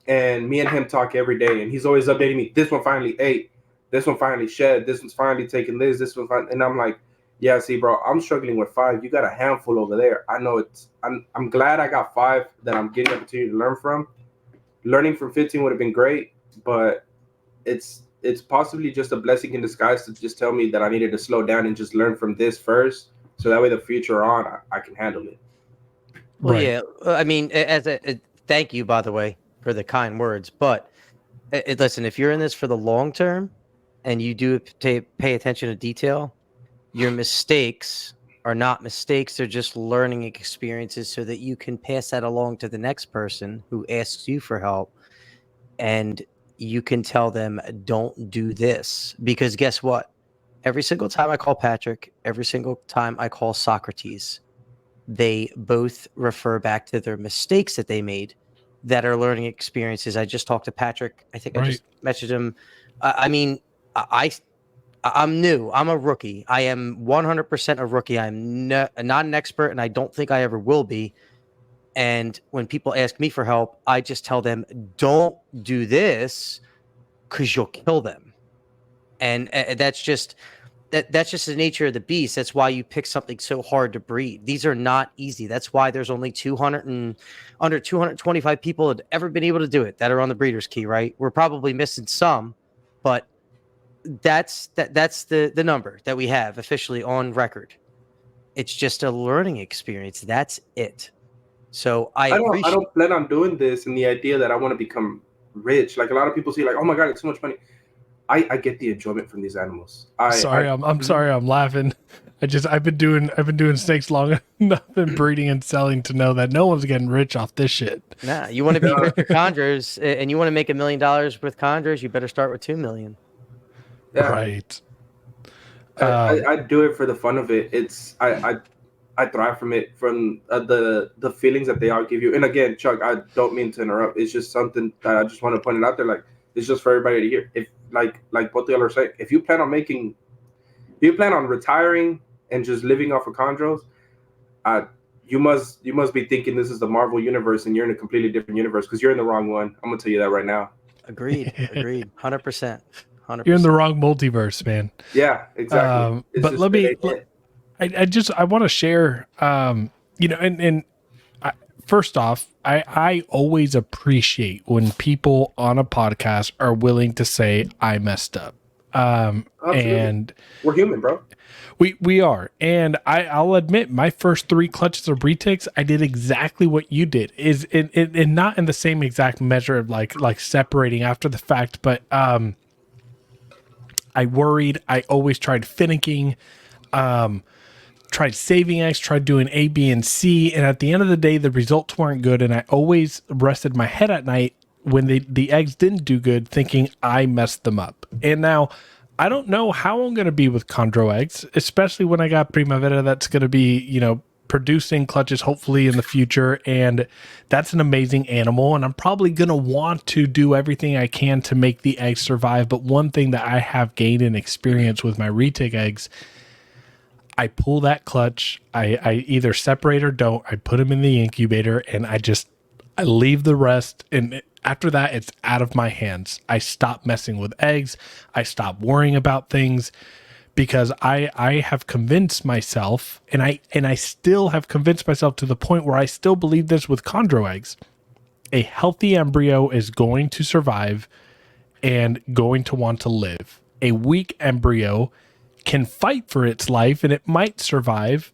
And me and him talk every day, and he's always updating me. This one finally ate. This one finally shed. This one's finally taking this. This one finally, and I'm like, yeah, see, bro, I'm struggling with 5. You got a handful over there. I know I'm glad I got 5 that I'm getting the opportunity to learn from. Learning from 15 would have been great, but it's possibly just a blessing in disguise to just tell me that I needed to slow down and just learn from this first, so that way the future on I can handle it. Well, Right. yeah. I mean, thank you, by the way, for the kind words. But listen, if you're in this for the long term, and you do pay attention to detail, your mistakes are not mistakes. They're just learning experiences so that you can pass that along to the next person who asks you for help. And you can tell them, don't do this. Because guess what? Every single time I call Patrick, every single time I call Socrates, they both refer back to their mistakes that they made that are learning experiences. I just talked to Patrick. I think I just messaged him. I mean, I'm new. I'm a rookie. I am 100% a rookie. I'm not an expert, and I don't think I ever will be. And when people ask me for help, I just tell them, don't do this because you'll kill them. And that's just the nature of the beast. That's why you pick something so hard to breed. These are not easy. That's why there's only under 225 people that have ever been able to do it that are on the breeder's key, right? We're probably missing some, but that's the number that we have officially on record. It's just a learning experience. That's it. So I don't plan on doing this in the idea that I want to become rich. Like a lot of people see, like, oh my god, it's so much money. I get the enjoyment from these animals. I'm sorry, I'm laughing. I've been doing snakes long enough and breeding and selling to know that no one's getting rich off this shit. Nah, you want to be rich with chondros, and you want to make $1 million with chondros, you better start with 2 million. Yeah. Right. I do it for the fun of it. I thrive from it, from the feelings that they all give you. And again, Chuck, I don't mean to interrupt. It's just something that I just want to point it out there. Like, it's just for everybody to hear. If like both of y'all are saying, if you plan on retiring and just living off of chondros, you must be thinking this is the Marvel universe and you're in a completely different universe, because you're in the wrong one. I'm gonna tell you that right now. Agreed. 100%. You're in the wrong multiverse, man. Yeah, exactly. But let me. I want to share. First off, I always appreciate when people on a podcast are willing to say I messed up. And we're human, bro. We are. And I'll admit, my first 3 clutches of retakes, I did exactly what you did. Is in not in the same exact measure of like separating after the fact, but I worried. I always tried finicking. Tried saving eggs, tried doing A, B, and C, and at the end of the day, the results weren't good, and I always rested my head at night when the eggs didn't do good, thinking I messed them up. And now, I don't know how I'm going to be with chondro eggs, especially when I got Primavera that's going to be, producing clutches hopefully in the future, and that's an amazing animal, and I'm probably going to want to do everything I can to make the eggs survive. But one thing that I have gained in experience with my retake eggs, I pull that clutch, I either separate or don't, I put them in the incubator, and I leave the rest, and after that, it's out of my hands. I stop messing with eggs, I stop worrying about things, because I have convinced myself, and I still have convinced myself to the point where I still believe this with chondro eggs. A healthy embryo is going to survive and going to want to live. A weak embryo can fight for its life and it might survive,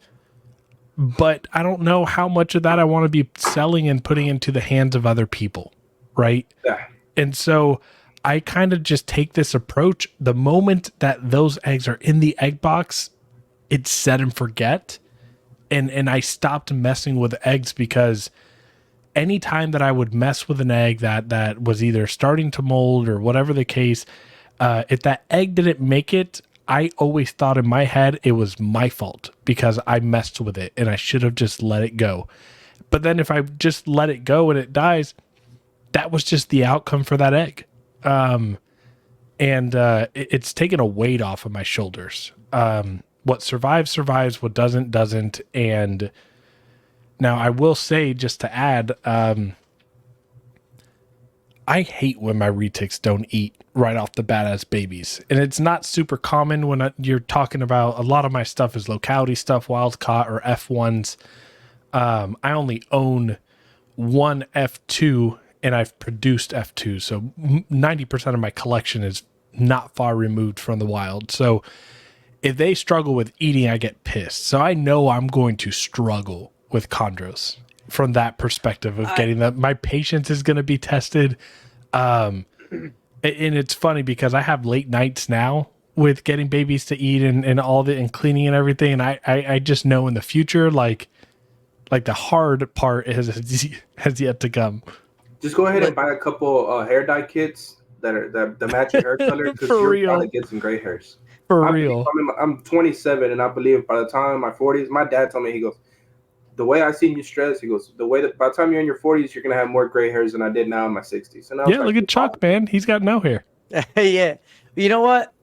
but I don't know how much of that I want to be selling and putting into the hands of other people, right? Yeah. And so I kind of just take this approach. The moment that those eggs are in the egg box, it's set and forget. And I stopped messing with eggs because anytime that I would mess with an egg that was either starting to mold or whatever the case, if that egg didn't make it, I always thought in my head it was my fault because I messed with it and I should have just let it go. But then if I just let it go and it dies, that was just the outcome for that egg. It's taken a weight off of my shoulders. What survives, survives. What doesn't, doesn't. And now I will say, just to add, I hate when my retics don't eat right off the bat as babies. And it's not super common when you're talking about, a lot of my stuff is locality stuff, wild caught or F1s. I only own one F2 and I've produced F2. So 90% of my collection is not far removed from the wild. So if they struggle with eating, I get pissed. So I know I'm going to struggle with chondros from that perspective of getting that. My patience is going to be tested. And it's funny because I have late nights now with getting babies to eat and all the and cleaning and everything. And I just know in the future, like the hard part has yet to come. Just go ahead and buy a couple hair dye kits that match your hair color because you'll probably get some gray hairs. For real. I'm 27 and I believe by the time in my 40s, my dad told me, he goes, the way I seen you stress, he goes, the way that by the time you're in your 40s, you're gonna have more gray hairs than I did now in my 60s. And yeah, look at Chuck, man. He's got no hair. Yeah. You know what?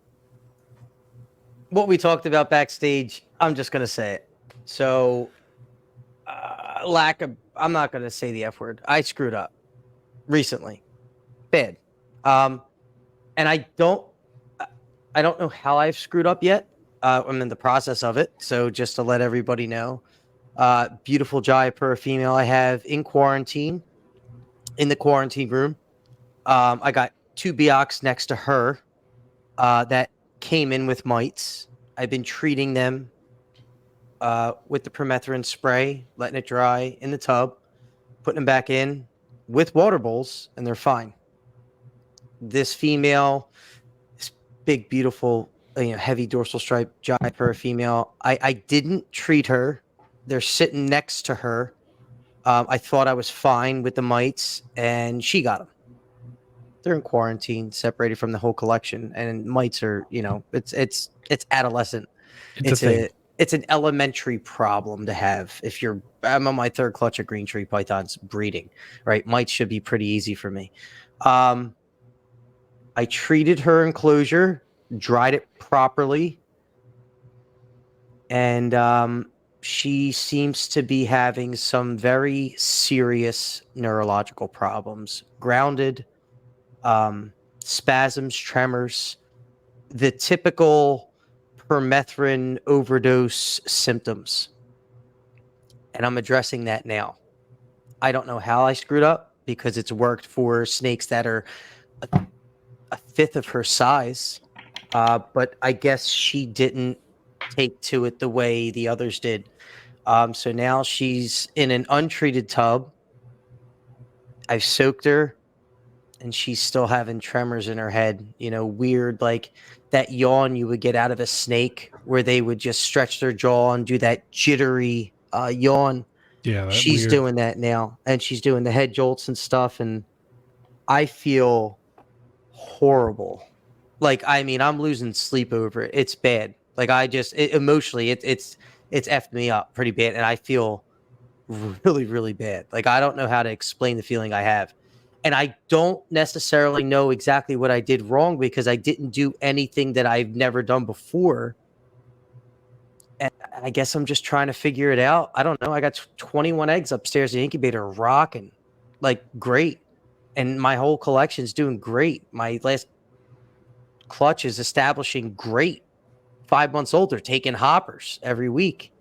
What we talked about backstage, I'm just gonna say it. So, I'm not gonna say the F word. I screwed up recently, bad. And I don't know how I've screwed up yet. I'm in the process of it. So just to let everybody know. Beautiful Jaipur female I have in quarantine, in the quarantine room. I got 2 Biocs next to her that came in with mites. I've been treating them with the permethrin spray, letting it dry in the tub, putting them back in with water bowls, and they're fine. This female, this big, beautiful, heavy dorsal stripe Jaipur female, I didn't treat her. They're sitting next to her. I thought I was fine with the mites, and she got them. They're in quarantine, separated from the whole collection, and mites are, it's adolescent. It's an elementary problem to have. I'm on my 3rd clutch of green tree pythons breeding, right? Mites should be pretty easy for me. I treated her enclosure, dried it properly, and she seems to be having some very serious neurological problems. Grounded, spasms, tremors, the typical permethrin overdose symptoms. And I'm addressing that now. I don't know how I screwed up because it's worked for snakes that are a fifth of her size. But I guess she didn't take to it the way the others did. So now she's in an untreated tub. I've soaked her and she's still having tremors in her head, weird, like that yawn you would get out of a snake where they would just stretch their jaw and do that jittery yawn. Yeah, she's weird. Doing that now, and she's doing the head jolts and stuff, and I feel horrible. Like, I mean, I'm losing sleep over it. It's bad. Like, emotionally, it's effed me up pretty bad, and I feel really, really bad. Like, I don't know how to explain the feeling I have. And I don't necessarily know exactly what I did wrong because I didn't do anything that I've never done before. And I guess I'm just trying to figure it out. I don't know. I got 21 eggs upstairs in the incubator rocking like great. And my whole collection's doing great. My last clutch is establishing great. 5 months old. They're taking hoppers every week,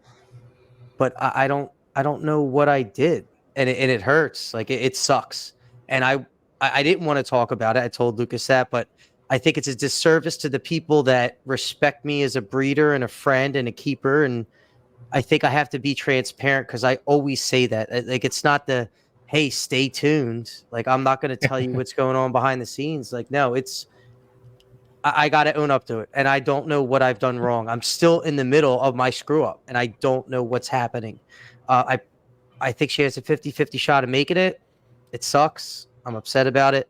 but I don't know what I did, and it hurts. Like it sucks. And I didn't want to talk about it. I told Lucas that, but I think it's a disservice to the people that respect me as a breeder and a friend and a keeper. And I think I have to be transparent because I always say that. Like it's not the hey, stay tuned. Like I'm not going to tell you what's going on behind the scenes. Like no, it's I got to own up to it, and I don't know what I've done wrong. I'm still in the middle of my screw up, and I don't know what's happening. I think she has a 50-50 shot of making it. It sucks. I'm upset about it.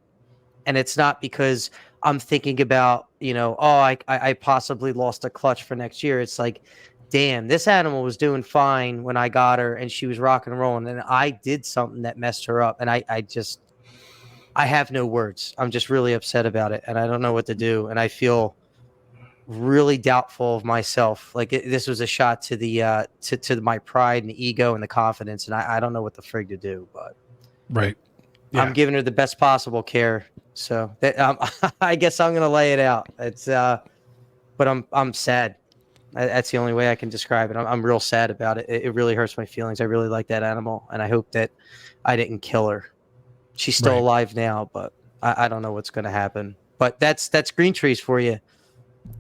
And it's not because I'm thinking about, I possibly lost a clutch for next year. It's like, damn, this animal was doing fine when I got her and she was rocking and rolling. And I did something that messed her up. And I have no words. I'm just really upset about it. And I don't know what to do. And I feel really doubtful of myself. Like this was a shot to the to my pride and the ego and the confidence, and I don't know what the frig to do, but Right. Yeah. I'm giving her the best possible care. So that, I guess I'm gonna lay it out. It's but I'm sad. That's the only way I can describe it. I'm real sad about it. It really hurts my feelings. I really like that animal, and I hope that I didn't kill her. She's still alive now, but I don't know what's gonna happen. But that's green trees for you.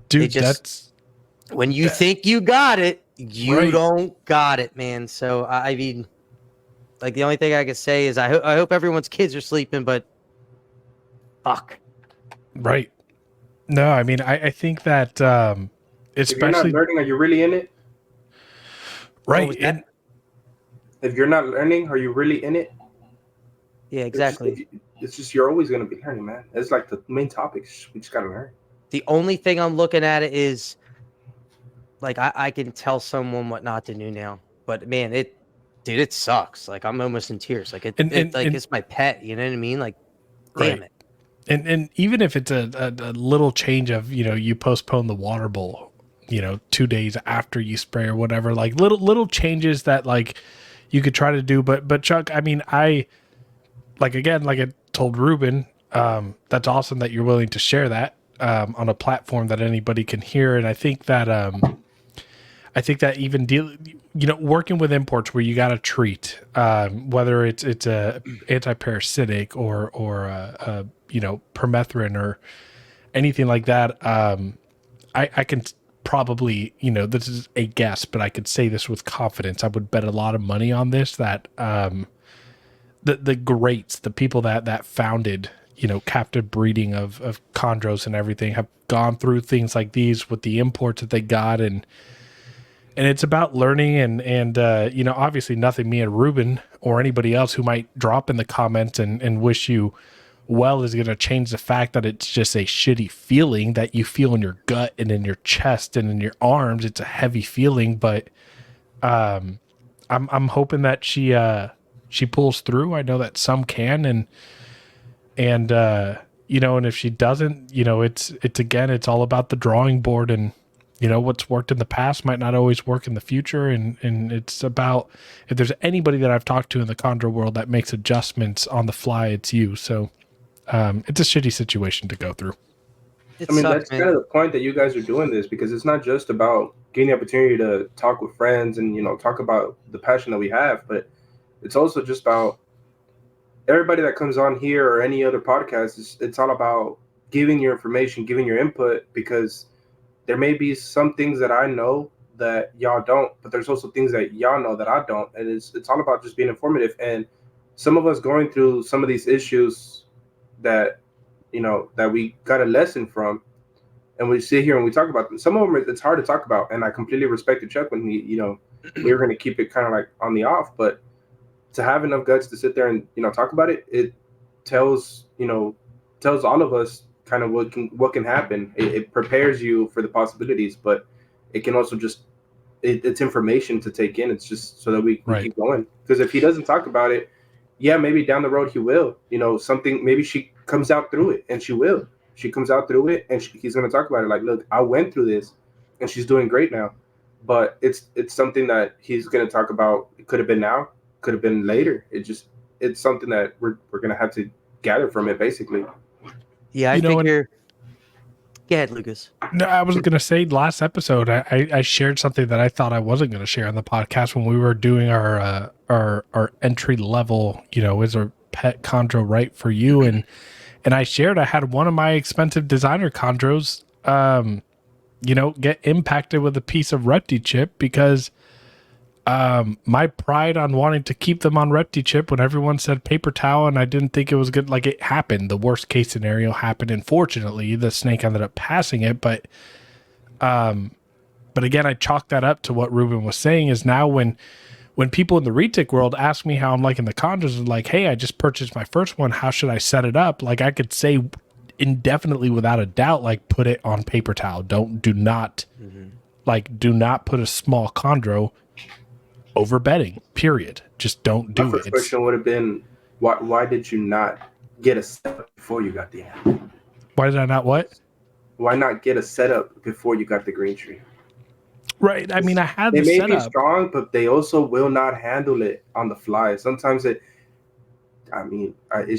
Dude, that's when you think you got it, you don't got it, man. So I mean, like the only thing I can say is I hope everyone's kids are sleeping, but fuck. Right. No, I mean I think that especially if you're not learning, are you really in it? Right. If you're not learning, are you really in it? Yeah, exactly. It's just you're always gonna be learning, man. It's like the main topics. We just gotta learn. The only thing I'm looking at it is like I can tell someone what not to do now. But man, it sucks. Like I'm almost in tears. Like it's my pet, you know what I mean? Like damn it. And even if it's a little change of, you postpone the water bowl, 2 days after you spray or whatever, like little changes that like you could try to do. But Chuck, I mean, like I told Ruben, that's awesome that you're willing to share that on a platform that anybody can hear. And I think that even working with imports where you got to treat, whether it's a anti-parasitic or permethrin or anything like that. I can probably, this is a guess, but I could say this with confidence. I would bet a lot of money on this, that the greats, the people that founded, captive breeding of chondros and everything, have gone through things like these with the imports that they got. And it's about learning and obviously nothing me and Ruben or anybody else who might drop in the comments and wish you well is going to change the fact that it's just a shitty feeling that you feel in your gut and in your chest and in your arms. It's a heavy feeling, but I'm hoping that she pulls through. I know that some can, and if she doesn't, it's all about the drawing board, and what's worked in the past might not always work in the future. And it's about, if there's anybody that I've talked to in the chondro world that makes adjustments on the fly, it's you. So it's a shitty situation to go through. That's kind of the point that you guys are doing this, because it's not just about getting the opportunity to talk with friends and, talk about the passion that we have, but it's also just about everybody that comes on here or any other podcast. It's all about giving your information, giving your input, because there may be some things that I know that y'all don't, but there's also things that y'all know that I don't. And it's all about just being informative. And some of us going through some of these issues that, that we got a lesson from, and we sit here and we talk about them. Some of them, it's hard to talk about. And I completely respected Chuck when we were going to keep it kind of like on the off, but to have enough guts to sit there and, talk about it, it tells all of us kind of what can happen. It prepares you for the possibilities, but it can also just it's information to take in. It's just so that we keep going. Because if he doesn't talk about it, yeah, maybe down the road he will. Something, maybe she comes out through it, and she will. She comes out through it, and he's going to talk about it. Like, look, I went through this, and she's doing great now. But it's something that he's going to talk about. It could have been now, could have been later. It's something that we're going to have to gather from it, basically. Yeah, I figure. Go ahead, Lucas. No, I was going to say last episode, I shared something that I thought I wasn't going to share on the podcast when we were doing our entry level, is a pet chondro right for you? And I shared I had one of my expensive designer chondros, get impacted with a piece of Repti chip because my pride on wanting to keep them on Repti chip when everyone said paper towel and I didn't think it was good. Like, it happened. The worst case scenario happened. And fortunately, the snake ended up passing it. But again, I chalked that up to what Ruben was saying is now when people in the retic world ask me how I'm liking the chondros, like, hey, I just purchased my first one. How should I set it up? Like, I could say indefinitely without a doubt, like, put it on paper towel. Do not put a small chondro over bedding, period. Just don't do My first question would have been, why did you not get a setup before you got the animal? Why did I not what? Why not get a setup before you got the green tree? Right. I mean, I had the setup. They may be setup. strong, but they also will not handle it on the fly. Sometimes it's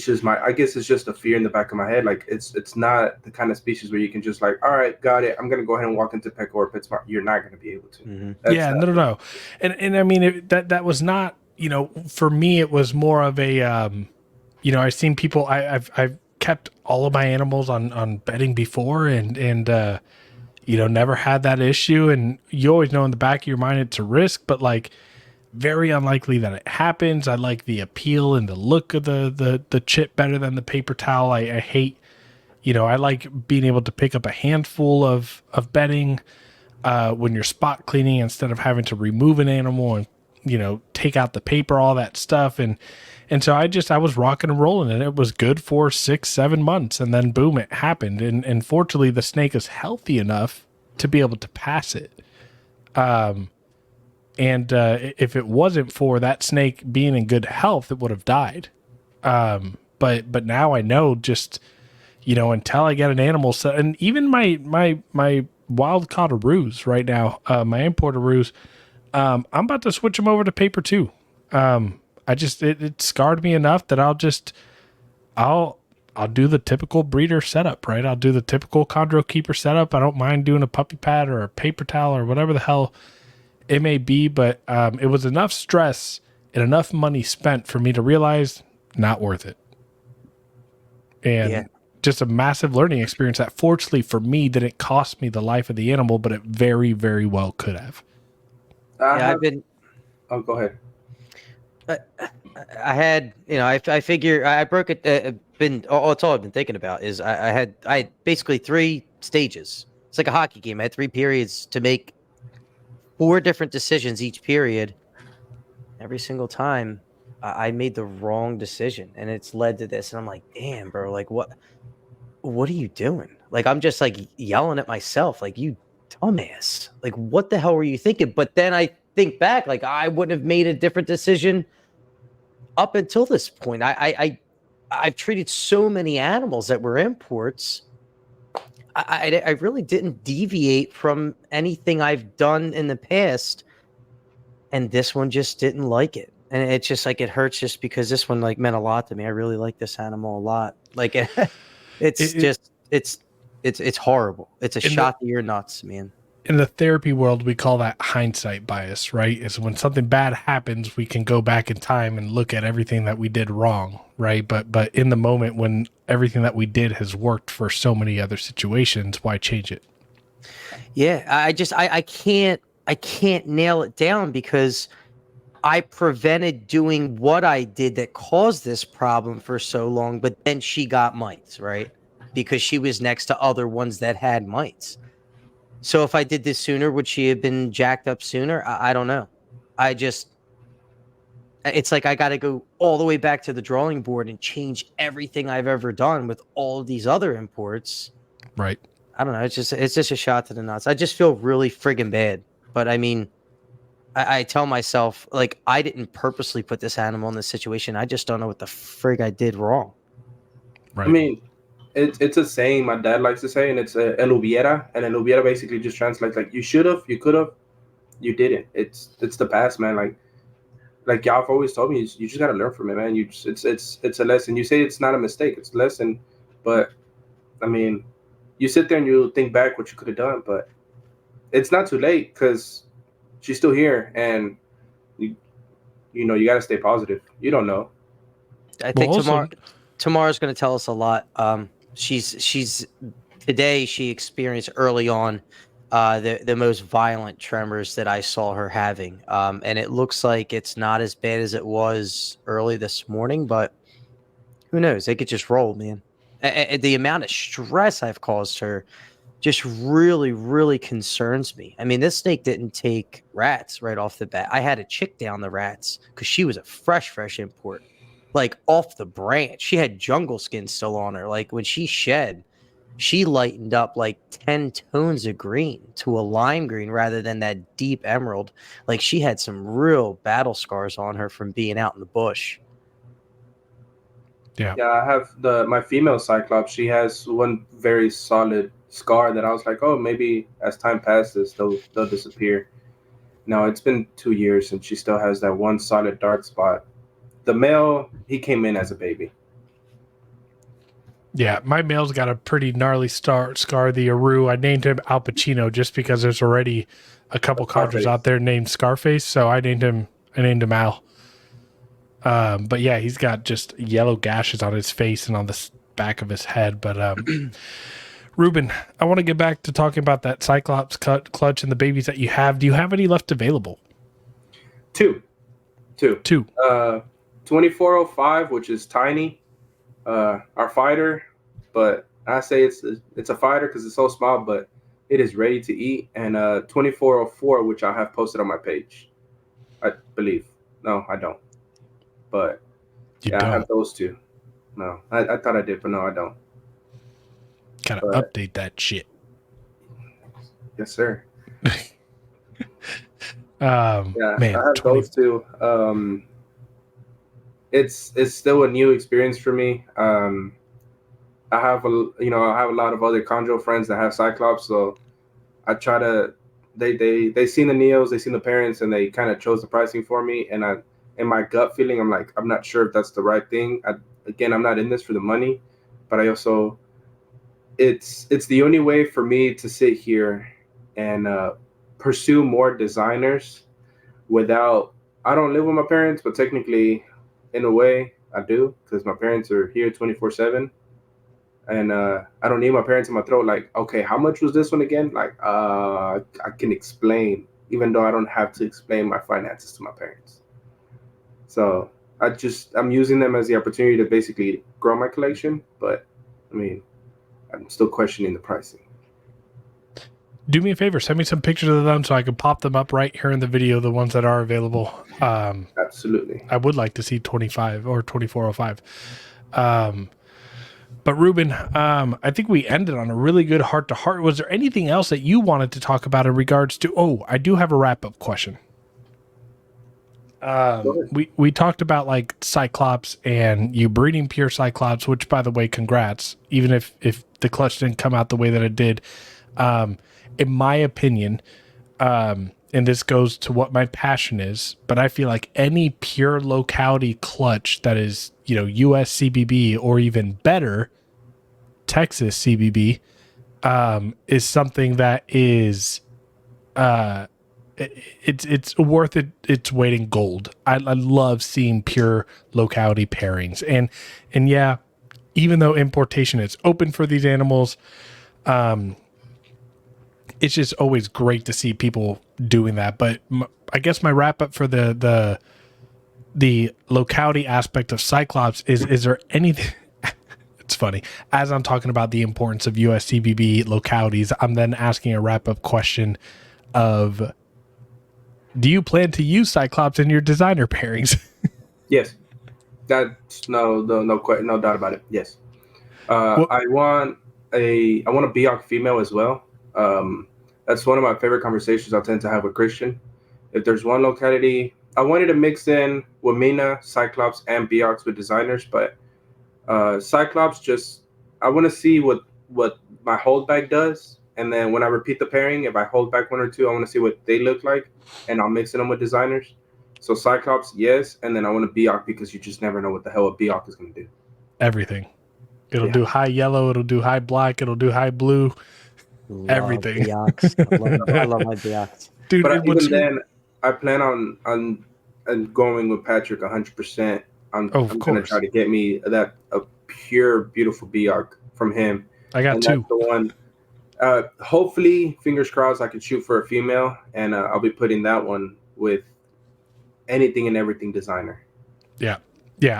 just I guess it's just a fear in the back of my head. Like, it's not the kind of species where you can just like, all right, got it. I'm going to go ahead and walk into Petco or PetSmart. You're not going to be able to. Mm-hmm. No. And I mean, that was not, for me, it was more of a, I've seen people, I've kept all of my animals on bedding before and never had that issue. And you always know in the back of your mind, it's a risk, but like, very unlikely that it happens. I like the appeal and the look of the chip better than the paper towel. I hate, I like being able to pick up a handful of bedding when you're spot cleaning instead of having to remove an animal and, take out the paper, all that stuff. And so I was rocking and rolling and it was good for 6-7 months. And then boom, it happened. And fortunately the snake is healthy enough to be able to pass it. And if it wasn't for that snake being in good health, it would have died. But now I know just, until I get an animal. So, and even my wild caught right now, my importaroos, I'm about to switch them over to paper too. It scarred me enough that I'll do the typical breeder setup, right? I'll do the typical chondro keeper setup. I don't mind doing a puppy pad or a paper towel or whatever the hell it may be, but it was enough stress and enough money spent for me to realize not worth it. And just a massive learning experience that fortunately for me didn't cost me the life of the animal, but it very, very well could have. I've been. Oh, go ahead. I had, I figure I broke it. It's all I've been thinking about is I had basically 3 stages. It's like a hockey game. I had 3 periods to make 4 different decisions each period. Every single time I made the wrong decision and it's led to this. And I'm like, damn, bro, like what are you doing? Like, I'm just like yelling at myself, like, you dumbass, like, what the hell were you thinking? But then I think back, like, I wouldn't have made a different decision up until this point. I've treated so many animals that were imports. I really didn't deviate from anything I've done in the past, and this one just didn't like it. And it's just like, it hurts just because this one like meant a lot to me. I really like this animal a lot. Like it's horrible. It's a shot to your nuts, man. In the therapy world, we call that hindsight bias, right? Is when something bad happens, we can go back in time and look at everything that we did wrong, right? But in the moment when everything that we did has worked for so many other situations, why change it? Yeah, I can't nail it down because I prevented doing what I did that caused this problem for so long, but then she got mites, right? Because she was next to other ones that had mites. So if I did this sooner, would she have been jacked up sooner? I don't know. It's like I got to go all the way back to the drawing board and change everything I've ever done with all of these other imports. Right. I don't know. It's just a shot to the nuts. I just feel really friggin' bad. But I mean, I tell myself, like, I didn't purposely put this animal in this situation. I just don't know what the frig I did wrong. Right. I mean, it's a saying my dad likes to say, and it's el hubiera, and el hubiera basically just translates like you should have, you could have, you didn't. It's the past, man. Like y'all have always told me, you just gotta learn from it, man. It's a lesson. You say it's not a mistake, it's a lesson, but I mean, you sit there and you think back what you could have done, but it's not too late because she's still here, and you know you got to stay positive. You don't know. I Well, think also, tomorrow's going to tell us a lot. She's today she experienced early on the most violent tremors that I saw her having, and it looks like it's not as bad as it was early this morning, but who knows? They could just roll, man. The amount of stress I've caused her just really, really concerns me. I mean, this snake didn't take rats right off the bat. I had to chick down the rats because she was a fresh import, like off the branch. She had jungle skin still on her. Like when she shed, she lightened up like 10 tones of green to a lime green rather than that deep emerald. Like she had some real battle scars on her from being out in the bush. yeah. Yeah, I have my female Cyclops. She has one very solid scar that I was like, oh, maybe as time passes, they'll disappear. No, it's been 2 years and she still has that one solid dark spot. The male, he came in as a baby. Yeah, my male's got a pretty gnarly scar. The Aru. I named him Al Pacino just because there's already a couple chondros out there named Scarface, so I named him Al. But yeah, he's got just yellow gashes on his face and on the back of his head. But Ruben, I want to get back to talking about that Cyclops clutch and the babies that you have. Do you have any left available? Two. 2405, which is tiny. Our fighter, but I say it's a fighter because it's so small, but it is ready to eat. And 2404, which I have posted on my page, I believe. No, I don't. But I have those two. No, I thought I did, but no, I don't. Gotta update that shit. Yes, sir. Man, I have those two. It's still a new experience for me. I have a lot of other chondro friends that have Cyclops, so I try to. They seen the neos, they seen the parents, and they kind of chose the pricing for me. And in my gut feeling, I'm like, I'm not sure if that's the right thing. I'm not in this for the money, but I also, it's the only way for me to sit here and pursue more designers without. I don't live with my parents, but technically, in a way, I do because my parents are here 24/7, and I don't need my parents in my throat. Like, okay, how much was this one again? Like, I can explain, even though I don't have to explain my finances to my parents. So I'm using them as the opportunity to basically grow my collection. But I mean, I'm still questioning the pricing. Do me a favor, send me some pictures of them so I can pop them up right here in the video, the ones that are available. Absolutely. I would like to see 25 or 2405. But Ruben, I think we ended on a really good heart-to-heart. Was there anything else that you wanted to talk about in regards to... Oh, I do have a wrap-up question. We talked about like Cyclops and you breeding pure Cyclops, which, by the way, congrats. Even if the clutch didn't come out the way that it did. In my opinion, and this goes to what my passion is, but I feel like any pure locality clutch that is, US CBB or even better, Texas CBB, is something that is, it's worth its weight in gold. I love seeing pure locality pairings, and yeah, even though importation is open for these animals, it's just always great to see people doing that. But I guess my wrap up for the locality aspect of Cyclops is there anything? It's funny. As I'm talking about the importance of USCBB localities, I'm then asking a wrap up question of, do you plan to use Cyclops in your designer pairings? Yes. That's no doubt about it. Yes. I want a Biok female as well. That's one of my favorite conversations I tend to have with Christian. If there's one locality, I wanted to mix in Wamina, Cyclops, and Biox with designers, but Cyclops I want to see what my holdback does, and then when I repeat the pairing, if I hold back one or two, I want to see what they look like, and I'll mix them with designers. So Cyclops, yes, and then I want a Biox because you just never know what the hell a Biox is going to do. Everything. It'll do high yellow. It'll do high black. It'll do high blue. Love Everything. Biox. I love my Biox. Dude, But even then, I plan on going with Patrick 100%. I'm gonna try to get me a pure, beautiful Biak from him. I got and 2. That's the one. Hopefully, fingers crossed, I can shoot for a female, and I'll be putting that one with anything and everything designer. Yeah,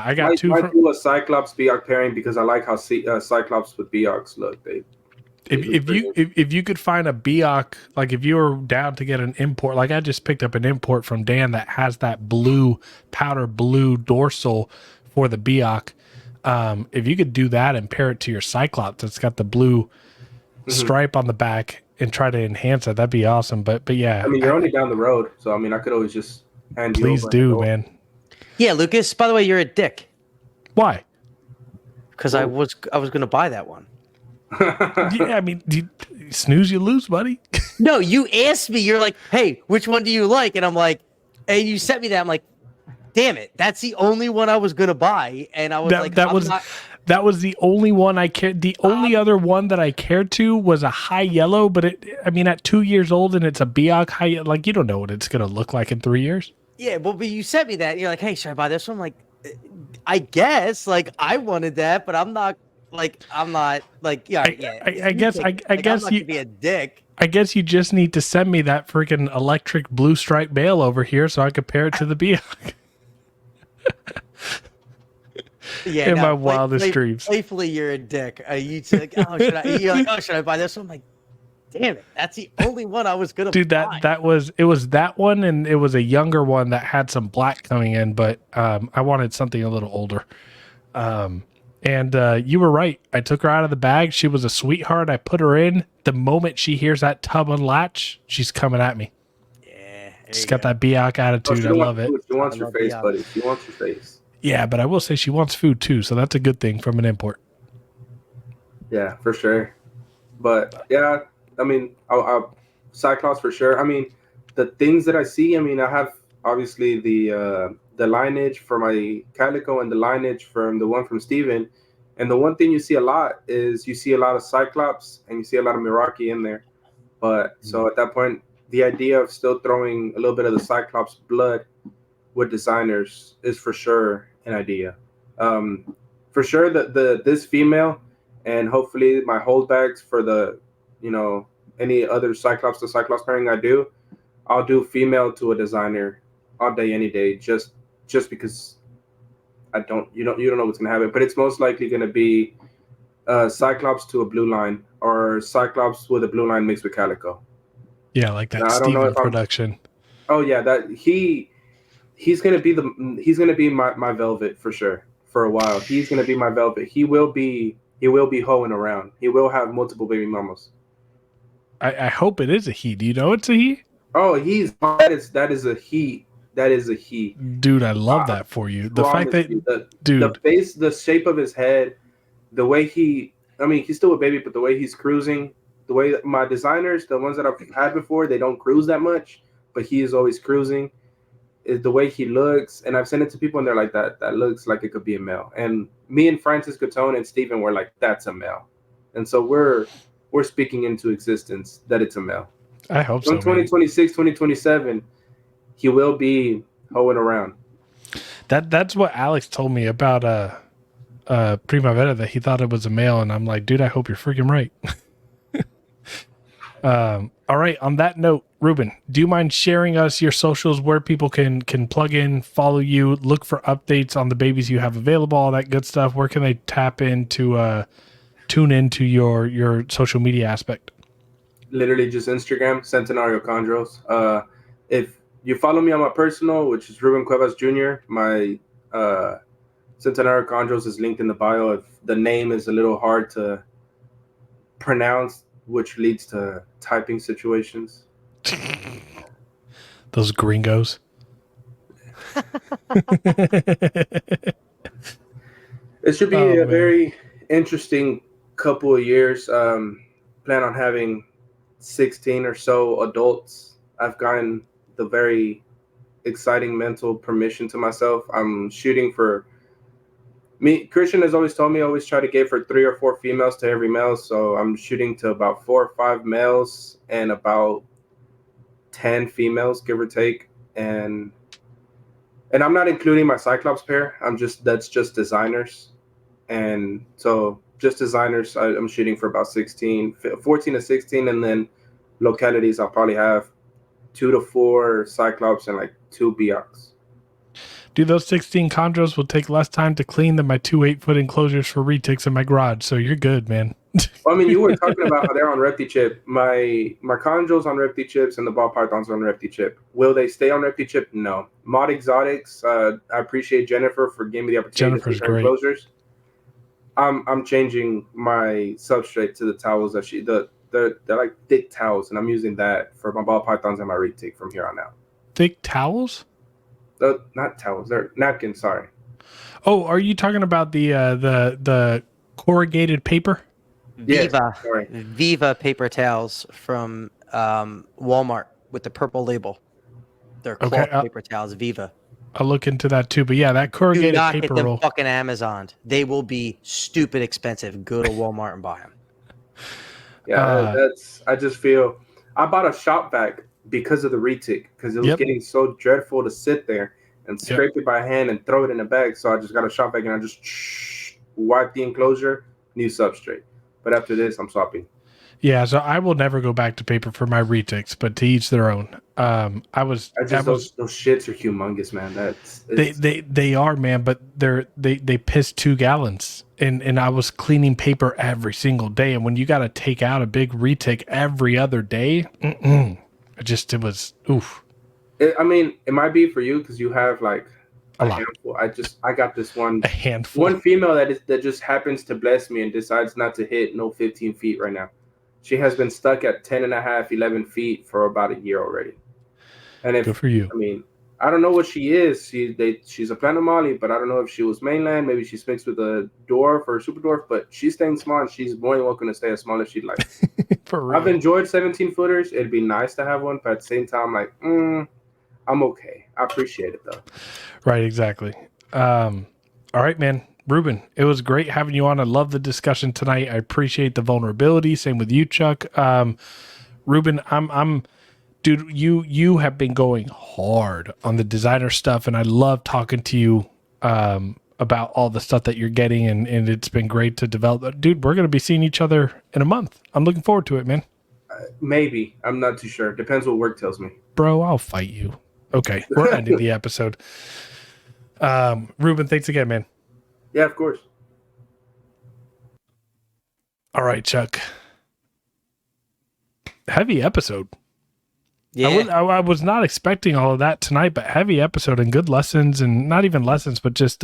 I got 2. Might do a Cyclops Biak pairing because I like how Cyclops with Biaks look. If you could find a Biak, like if you were down to get an import, like I just picked up an import from Dan that has that blue powder blue dorsal for the Biak. If you could do that and pair it to your Cyclops, it's got the blue stripe on the back and try to enhance it. That'd be awesome. But yeah, I mean, you're only down the road, so I mean, I could always just hand you over. Please do, man. Yeah, Lucas. By the way, you're a dick. Why? Because I was gonna buy that one. Yeah, I mean, you snooze, you lose, buddy. No, you asked me. You're like, hey, which one do you like? And I'm like, and you sent me that. I'm like, damn it, that's the only one I was gonna buy. And I was that was the only one I cared. The only other one that I cared to was a high yellow, but at 2 years old and it's a Biak high, like you don't know what it's gonna look like in 3 years. Yeah, but you sent me that. And you're like, hey, should I buy this one? I'm like, I guess. Like, I wanted that, but I'm not. Yeah. I guess I'm not you gonna be a dick. I guess you just need to send me that freaking electric blue stripe bale over here so I could pair it to the Biak. Yeah, in my wildest dreams. Playfully, you're a dick. You like, you're like, should I buy this one? I'm like, damn it, that's the only one I was gonna buy. Dude, it was that one, and it was a younger one that had some black coming in, but I wanted something a little older. And you were right. I took her out of the bag. She was a sweetheart. I put her in. The moment she hears that tub unlatch, she's coming at me. Yeah, she's got that Biak attitude. I love it. She wants your face, buddy. She wants your face. Yeah, but I will say she wants food too, so that's a good thing from an import. Yeah, for sure. But yeah, I mean, I'll Cyclops for sure. I mean, the things that I see. I mean, I have obviously the lineage for my Calico and the lineage from the one from Steven. And the one thing you see a lot is you see a lot of Cyclops and you see a lot of Meraki in there. But so at that point, the idea of still throwing a little bit of the Cyclops blood with designers is for sure an idea. For sure this female and hopefully my holdbacks for the, any other Cyclops to Cyclops pairing I'll do female to a designer all day, any day, just because you don't know what's gonna happen, but it's most likely gonna be Cyclops to a blue line or Cyclops with a blue line mixed with Calico. Yeah, like that Steven production. Oh yeah, that he's gonna be my Velvet for sure for a while. He's gonna be my Velvet. He will be hoeing around. He will have multiple baby mamas. I hope it is a he. Do you know it's a he? Oh, that is a he. That is a he. Dude, I love that for you. The fact that the face, the shape of his head, the way he's still a baby, but the way he's cruising, the way that my designers, the ones that I've had before, they don't cruise that much, but he is always cruising. Is the way he looks, and I've sent it to people, and they're like, that looks like it could be a male. And me and Francis Catone and Steven were like, that's a male. And so we're speaking into existence that it's a male. I hope so. 2026, 2027, he will be hoeing around. That's what Alex told me about Primavera, that he thought it was a male, and I'm like, dude, I hope you're freaking right. All right, on that note, Ruben, do you mind sharing us your socials where people can plug in, follow you, look for updates on the babies you have available, all that good stuff? Where can they tap into tune into your social media aspect? Literally just Instagram, Centenario Chondros. If you follow me on my personal, which is Ruben Cuevas Jr., my Centenario Chondros is linked in the bio. If the name is a little hard to pronounce, which leads to typing situations. Those gringos. It should be a very interesting couple of years. Plan on having 16 or so adults. I've gotten the very exciting mental permission to myself. I'm shooting for Christian has always told me always try to give for 3 or 4 females to every male. So I'm shooting to about 4 or 5 males and about 10 females, give or take. And I'm not including my Cyclops pair. That's just designers. And so just designers, I'm shooting for about 14 to 16. And then localities, I'll probably have 2 to 4 Cyclops and like 2 Biocs. Dude, those 16 chondros will take less time to clean than my 2 8-foot enclosures for retics in my garage. So you're good, man. Well, I mean, you were talking about how they're on Reptile chip. My chondros on Reptile chips and the ball pythons on Reptile chip. Will they stay on Reptile chip? No. Mod Exotics, I appreciate Jennifer for giving me the opportunity Jennifer's to great. enclosures. I'm changing my substrate to the towels that they're like thick towels, and I'm using that for my ball pythons and my retic from here on out. Thick towels? Not towels, they're napkins. Sorry. Oh, are you talking about the corrugated paper? Viva, sorry. Viva paper towels from Walmart with the purple label. They're cloth paper towels. Viva. I'll look into that too. But yeah, that Do corrugated not paper get them roll. fucking Amazon. They will be stupid expensive. Go to Walmart and buy them. Yeah, I just feel I bought a shop vac because of the retic, because it was getting so dreadful to sit there and scrape it by hand and throw it in a bag. So I just got a shop vac and I just wipe the enclosure, new substrate. But after this, I'm swapping. Yeah, so I will never go back to paper for my retics, but to each their own. Those shits are humongous, man. They are, man, but they piss 2 gallons. And I was cleaning paper every single day, and when you got to take out a big retic every other day, it was oof. I mean, it might be for you because you have like a handful. I got this one a handful. One female that just happens to bless me and decides not to hit no 15 feet right now. She has been stuck at 10 and a half, 11 feet for about a year already. And good for you. I mean, I don't know what she is. She's a planet Molly, but I don't know if she was mainland. Maybe she's mixed with a dwarf or a super dwarf, but she's staying small and she's more than welcome to stay as small as she'd like. For real. I've enjoyed 17 footers. It'd be nice to have one, but at the same time, like, I'm okay. I appreciate it though. Right, exactly. All right, man. Ruben, it was great having you on. I love the discussion tonight. I appreciate the vulnerability. Same with you, Chuck. Ruben, dude, you have been going hard on the designer stuff, and I love talking to you about all the stuff that you're getting, and it's been great to develop. Dude, we're going to be seeing each other in a month. I'm looking forward to it, man. Maybe. I'm not too sure. Depends what work tells me. Bro, I'll fight you. Okay, we're ending the episode. Ruben, thanks again, man. Yeah, of course. All right, Chuck. Heavy episode. Yeah. I was not expecting all of that tonight, but heavy episode and good lessons, and not even lessons, but just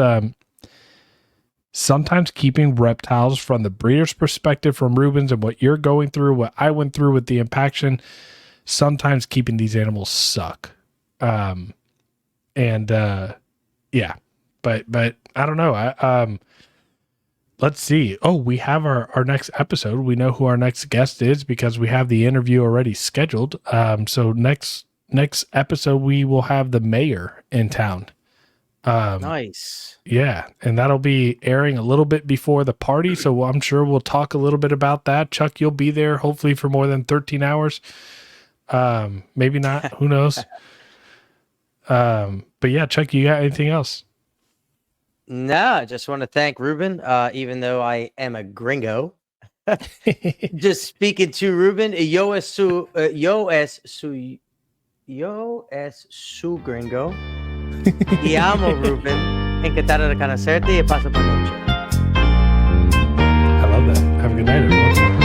sometimes keeping reptiles from the breeder's perspective from Ruben's and what you're going through, what I went through with the impaction. Sometimes keeping these animals suck. Yeah, but I don't know. Let's see. Oh, we have our next episode. We know who our next guest is because we have the interview already scheduled. So next episode, we will have the mayor in town. Nice. Yeah. And that'll be airing a little bit before the party. So I'm sure we'll talk a little bit about that. Chuck, you'll be there hopefully for more than 13 hours. Maybe not, who knows? But yeah, Chuck, you got anything else? No, I just want to thank Ruben, even though I am a gringo. Just speaking to Ruben, yo es su gringo. Y amo, Ruben. Encantado de conocerte y pasa por noche. I love that. Have a good night, everyone.